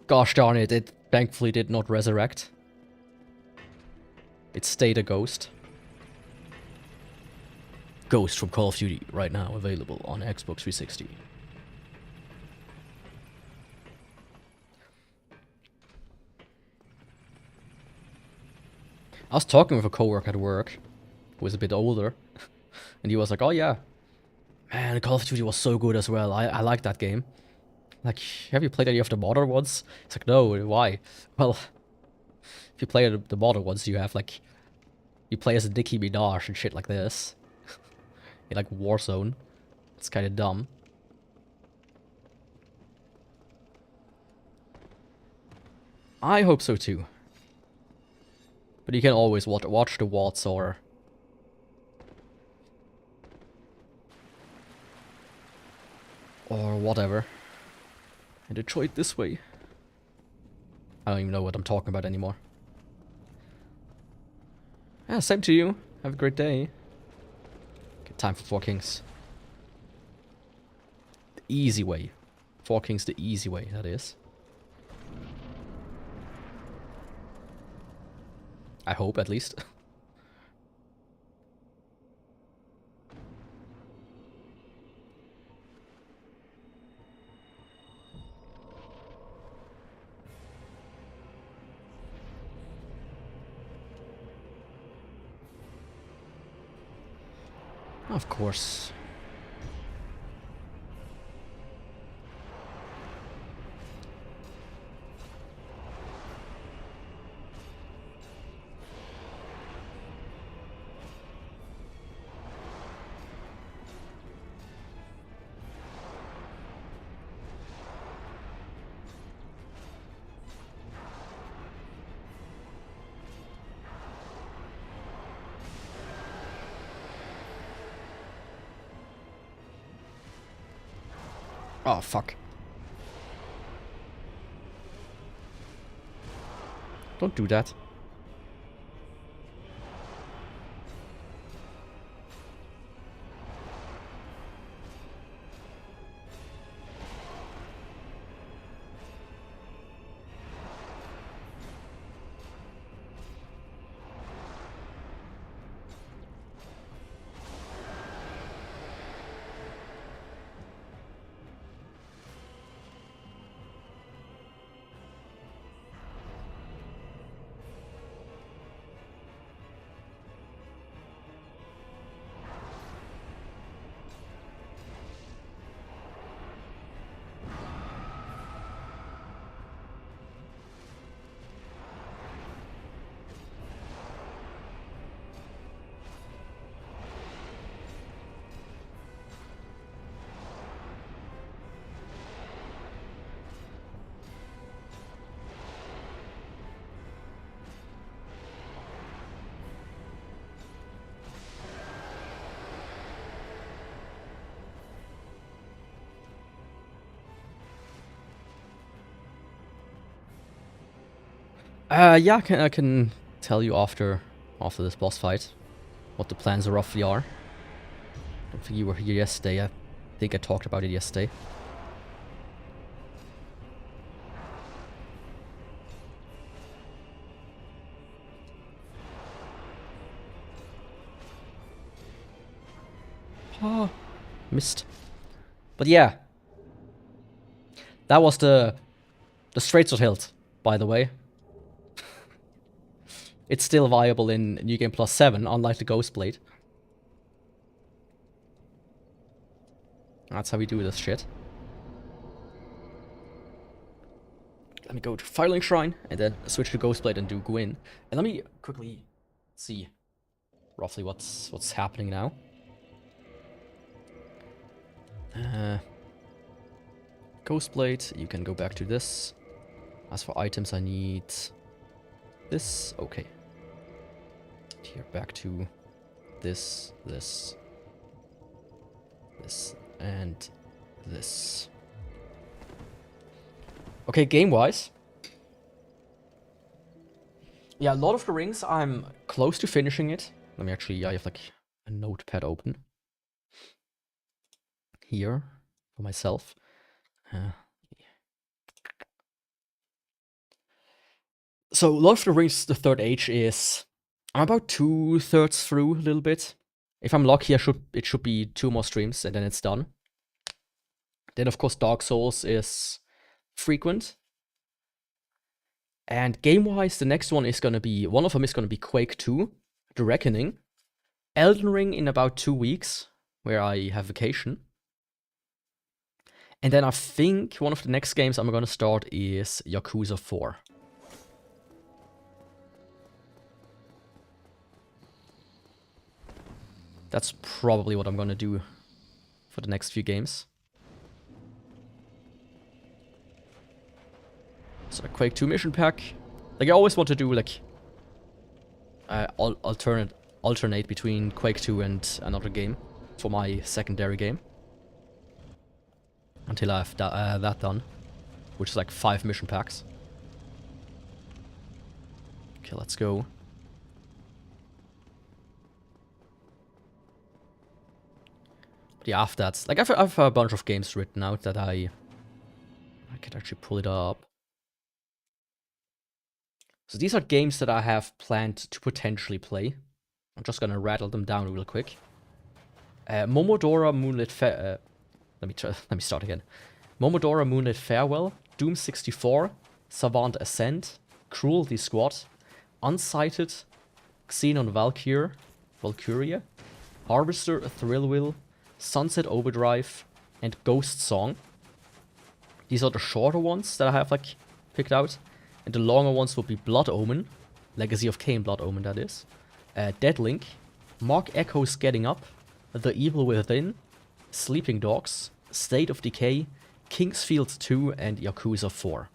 gosh darn it, it thankfully did not resurrect. It stayed a ghost. Ghost from Call of Duty, right now available on Xbox 360. I was talking with a coworker at work, who was a bit older, and he was like, oh yeah, man, Call of Duty was so good as well, I like that game. Like, have you played any of the modern ones? It's like, no, why? Well, if you play the modern ones, you have like, you play as a Nicki Minaj and shit like this. In like Warzone. It's kind of dumb. I hope so too. But you can always watch the VODs or whatever. And enjoy it this way. I don't even know what I'm talking about anymore. Yeah, same to you. Have a great day. Okay, time for Four Kings. The easy way. Four Kings the easy way, that is. I hope, at least. Of course. Oh, fuck. Don't do that. Yeah, I can tell you after this boss fight what the plans roughly are. I don't think you were here yesterday. I think I talked about it yesterday. Ah, missed. But yeah, that was the straight sword hilt, by the way. It's still viable in New Game Plus 7, unlike the Ghost Blade. That's how we do this shit. Let me go to Firelink Shrine, and then switch to Ghost Blade and do Gwyn. And let me quickly see roughly what's happening now. Ghost Blade, you can go back to this. As for items, I need this. Okay. Here, back to this, and this. Okay, game-wise. Yeah, Lord of the Rings, I'm close to finishing it. Let me actually, I have like a notepad open. Here, for myself. So, Lord of the Rings, the Third Age is... I'm about 2/3 through, a little bit. If I'm lucky, it should be 2 more streams, and then it's done. Then, of course, Dark Souls is frequent. And game-wise, the next one is gonna be... One of them is gonna be Quake 2, The Reckoning. Elden Ring in about 2 weeks, where I have vacation. And then I think one of the next games I'm gonna start is Yakuza 4. That's probably what I'm gonna do for the next few games. So a Quake 2 mission pack. Like I always want to do like alternate between Quake 2 and another game for my secondary game. Until I have that done, which is like 5 mission packs. Okay, let's go. But yeah, after that, like I've a bunch of games written out that I could actually pull it up. So these are games that I have planned to potentially play. I'm just gonna rattle them down real quick. Momodora Moonlit let me start again. Momodora Moonlit Farewell, Doom 64, Savant Ascent, Cruelty Squad, Unsighted, Xenon Valkyria, Harvester Thrillwill, Sunset Overdrive, and Ghost Song. These are the shorter ones that I have like picked out. And the longer ones will be Blood Omen, Legacy of Kain Blood Omen that is. Deadlink, Mark Echo's Getting Up, The Evil Within, Sleeping Dogs, State of Decay, Kingsfield 2, and Yakuza 4.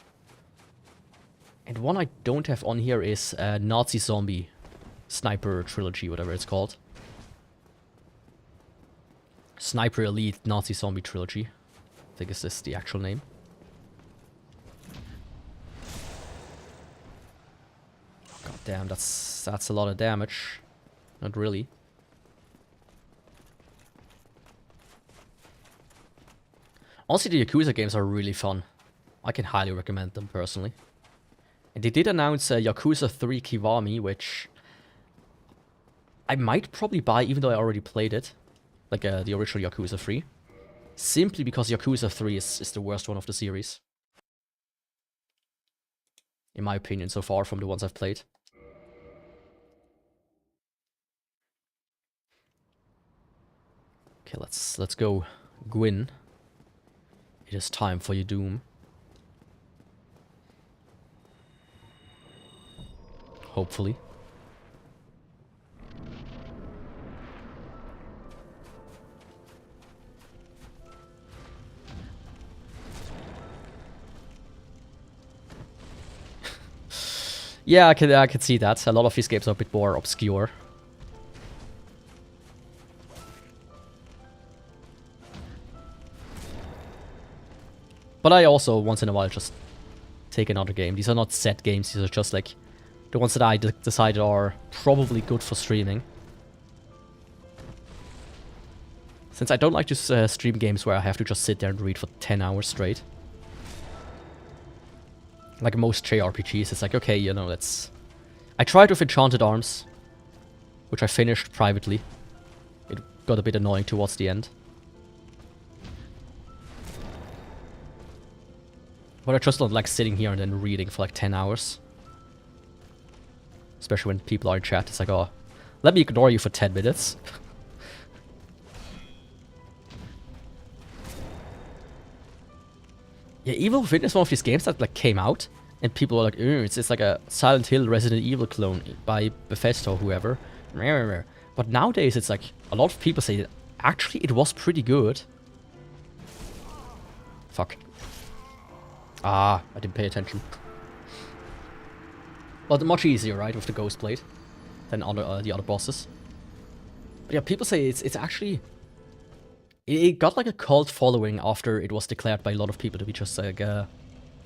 And one I don't have on here is Nazi Zombie Sniper Trilogy, whatever it's called. Sniper Elite Nazi Zombie Trilogy. I think this is the actual name. Damn, that's a lot of damage. Not really. Honestly, the Yakuza games are really fun. I can highly recommend them personally. And they did announce Yakuza 3 Kiwami, which I might probably buy even though I already played it. Like the original Yakuza 3. Simply because Yakuza 3 is the worst one of the series. In my opinion, so far from the ones I've played. Okay, let's go, Gwyn. It is time for your doom. Hopefully. Yeah, I can see that. A lot of these games are a bit more obscure. But I also, once in a while, just take another game. These are not set games, these are just like the ones that I decided are probably good for streaming. Since I don't like to stream games where I have to just sit there and read for 10 hours straight. Like most JRPGs, it's like, okay, you know, let's... I tried with Enchanted Arms, which I finished privately. It got a bit annoying towards the end. But I just don't like sitting here and then reading for like 10 hours. Especially when people are in chat, it's like, oh, let me ignore you for 10 minutes. Yeah, Evil Within is one of these games that like came out, and people were like, it's like a Silent Hill Resident Evil clone by Bethesda or whoever. But nowadays it's like, a lot of people say that actually it was pretty good. Fuck. Ah, I didn't pay attention. Well, much easier, right, with the Ghost Blade than the other bosses. But yeah, people say it's actually... It got like a cult following after it was declared by a lot of people to be just like a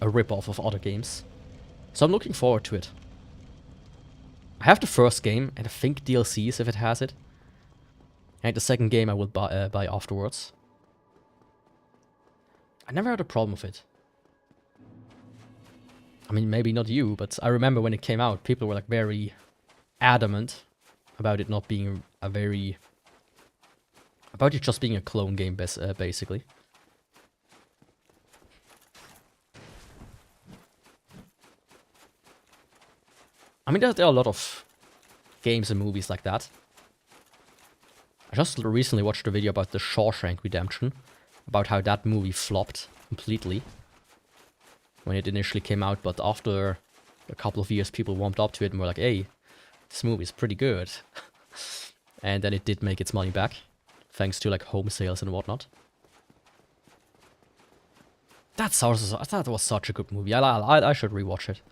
rip-off of other games. So I'm looking forward to it. I have the first game, and I think DLCs if it has it. And the second game I will buy afterwards. I never had a problem with it. I mean, maybe not you, but I remember when it came out, people were like very adamant about it not being a very... About it just being a clone game, basically. I mean, there are a lot of games and movies like that. I just recently watched a video about the Shawshank Redemption, about how that movie flopped completely when it initially came out, but after a couple of years people warmed up to it and were like, hey, this movie is pretty good. And then it did make its money back, thanks to like home sales and whatnot. That was such a good movie. I should rewatch it.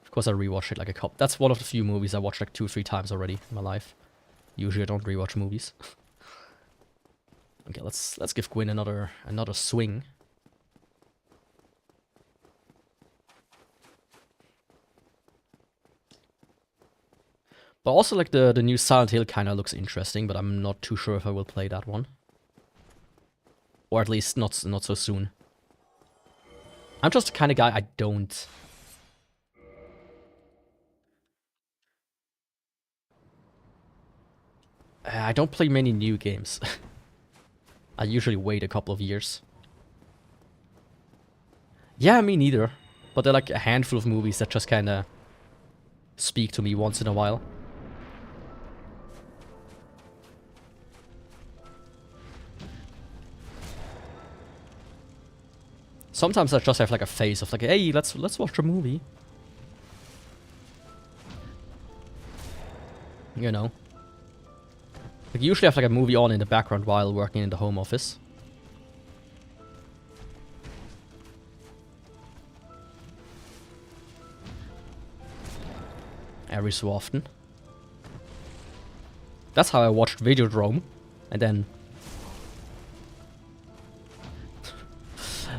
Of course I rewatched it like a couple. That's one of the few movies I watched like 2-3 times already in my life. Usually I don't rewatch movies. Okay, let's give Gwyn another swing. But also, like, the new Silent Hill kind of looks interesting, but I'm not too sure if I will play that one. Or at least not so soon. I'm just the kind of guy I don't... I don't play many new games. I usually wait a couple of years. Yeah, me neither. But there are like a handful of movies that just kind of speak to me once in a while. Sometimes I just have like a phase of like, hey, let's watch a movie. You know. Like usually I have like a movie on in the background while working in the home office. Every so often. That's how I watched Videodrome. And then...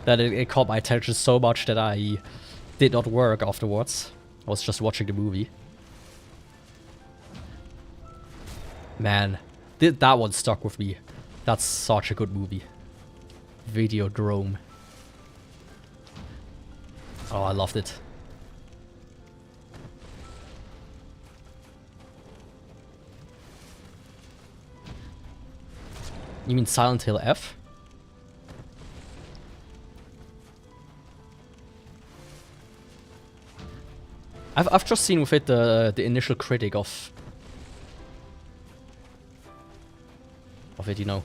that it caught my attention so much that I did not work afterwards. I was just watching the movie. Man, that one stuck with me. That's such a good movie. Videodrome. Oh, I loved it. You mean Silent Hill F? I've just seen with it the initial critic of it, you know,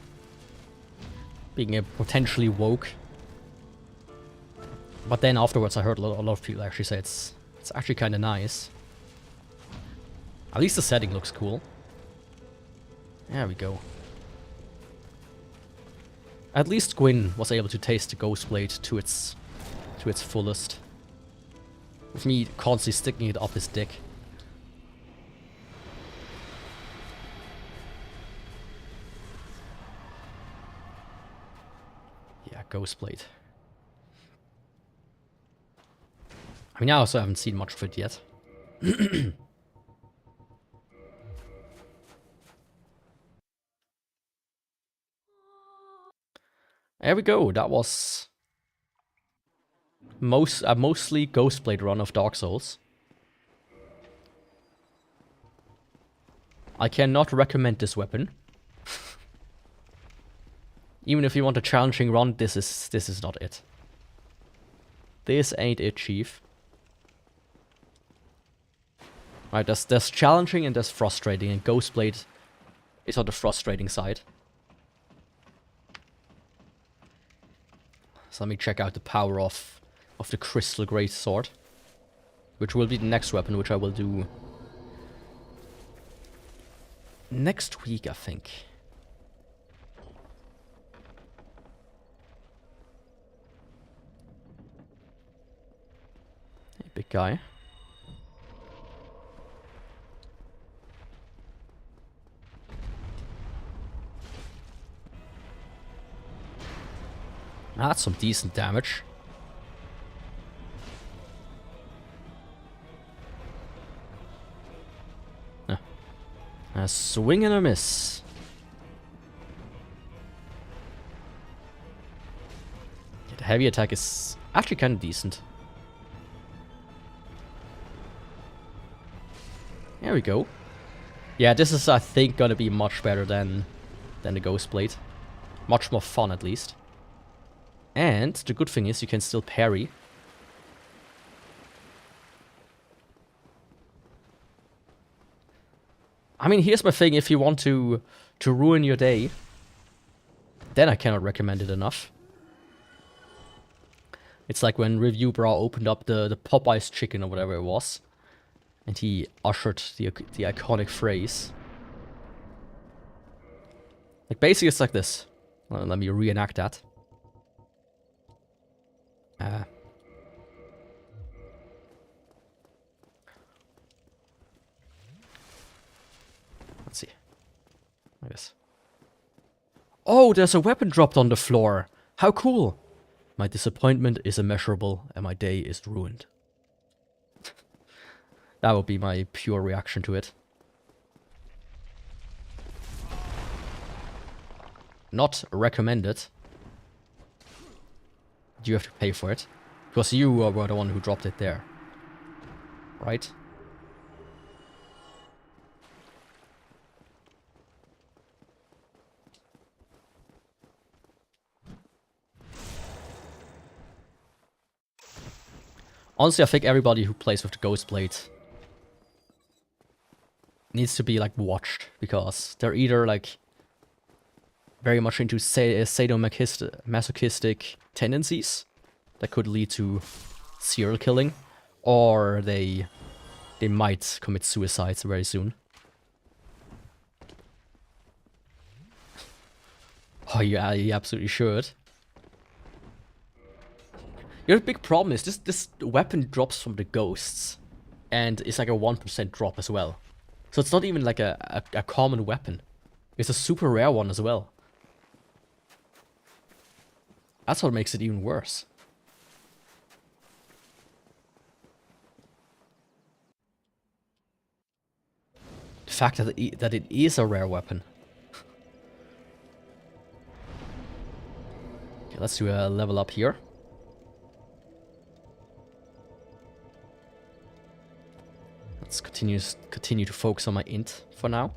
being a potentially woke. But then afterwards, I heard a lot of people actually say it's actually kind of nice. At least the setting looks cool. There we go. At least Gwyn was able to taste the Ghost Blade to its fullest. With me constantly sticking it up his dick. Yeah, Ghost Blade. I mean, I also haven't seen much of it yet. There we go. That was mostly Ghost Blade run of Dark Souls. I cannot recommend this weapon. Even if you want a challenging run, this is not it. This ain't it, chief. Right, there's challenging and there's frustrating, and Ghost Blade is on the frustrating side. So let me check out the power of the Crystal Great Sword, which will be the next weapon, which I will do next week, I think. Hey, big guy. That's some decent damage. A swing and a miss. The heavy attack is actually kind of decent. There we go. Yeah, this is, I think, gonna be much better than the Ghost Blade. Much more fun, at least. And the good thing is you can still parry. I mean, here's my thing, if you want to ruin your day, then I cannot recommend it enough. It's like when Review Bra opened up the Popeye's chicken or whatever it was, and he ushered the iconic phrase. Like, basically it's like this. Well, let me reenact that. Let's see. I guess. Oh, there's a weapon dropped on the floor. How cool. My disappointment is immeasurable and my day is ruined. That would be my pure reaction to it. Not recommended. You have to pay for it. Because you were the one who dropped it there. Right? Honestly, I think everybody who plays with the Ghost Blade needs to be, like, watched. Because they're either, like, very much into sadomasochistic tendencies that could lead to serial killing, or they might commit suicide very soon. Oh yeah, you absolutely should. You know, the big problem is this weapon drops from the ghosts, and it's like a 1% drop as well. So it's not even like a common weapon. It's a super rare one as well. That's what makes it even worse. fact that it is a rare weapon. Okay, let's do a level up here. Let's continue to focus on my int for now.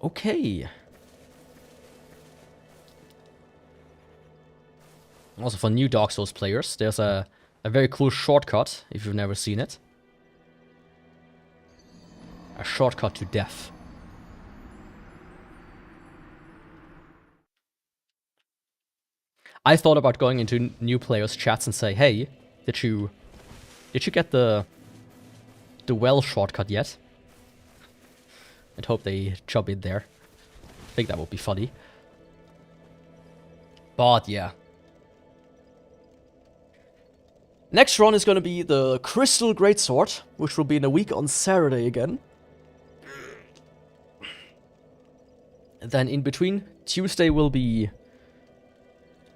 Okay. Also for new Dark Souls players, there's a very cool shortcut, if you've never seen it. A shortcut to death. I thought about going into new players' chats and say, hey, did you get the well shortcut yet? And hope they jump in there. I think that would be funny. But yeah. Next run is going to be the Crystal Greatsword, which will be in a week on Saturday again. And then in between, Tuesday will be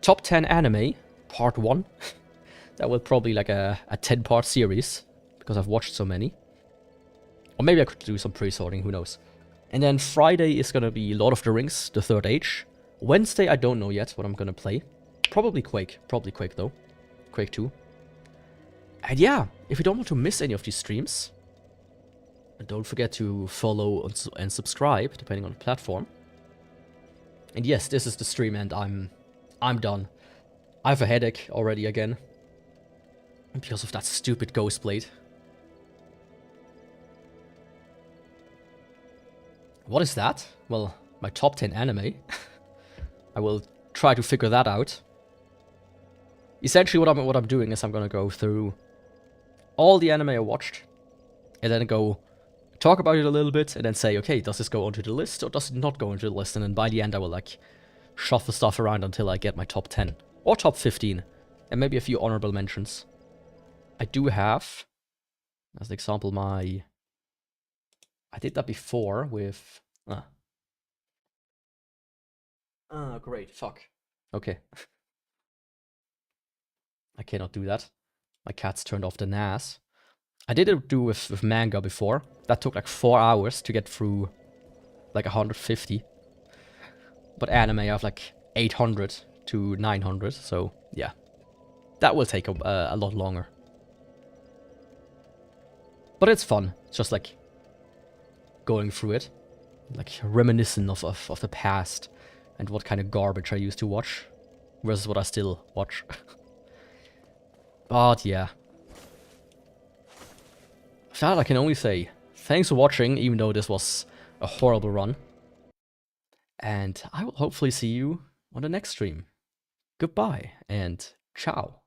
Top 10 Anime, Part 1. That will probably like a 10-part series, because I've watched so many. Or maybe I could do some pre-sorting, who knows. And then Friday is gonna be Lord of the Rings, The Third Age. Wednesday, I don't know yet what I'm gonna play. Probably Quake though. Quake 2. And yeah, if you don't want to miss any of these streams, don't forget to follow and subscribe, depending on the platform. And yes, this is the stream and I'm done. I have a headache already again. Because of that stupid ghost blade. What is that? Well, my top 10 anime. I will try to figure that out. Essentially what I'm doing is I'm gonna go through all the anime I watched. And then go talk about it a little bit. And then say, okay, does this go onto the list or does it not go into the list? And then by the end I will like shuffle stuff around until I get my top 10. Or top 15. And maybe a few honorable mentions. I do have, as an example, I did that before with... great, fuck. Okay. I cannot do that. My cat's turned off the NAS. I did it do with manga before. That took like 4 hours to get through like 150. But anime I have like 800 to 900, so yeah. That will take a lot longer. But it's fun. It's just like going through it. Like reminiscent of the past. And what kind of garbage I used to watch. Versus what I still watch. But yeah. For that I can only say thanks for watching, even though this was a horrible run. And I will hopefully see you on the next stream. Goodbye and ciao.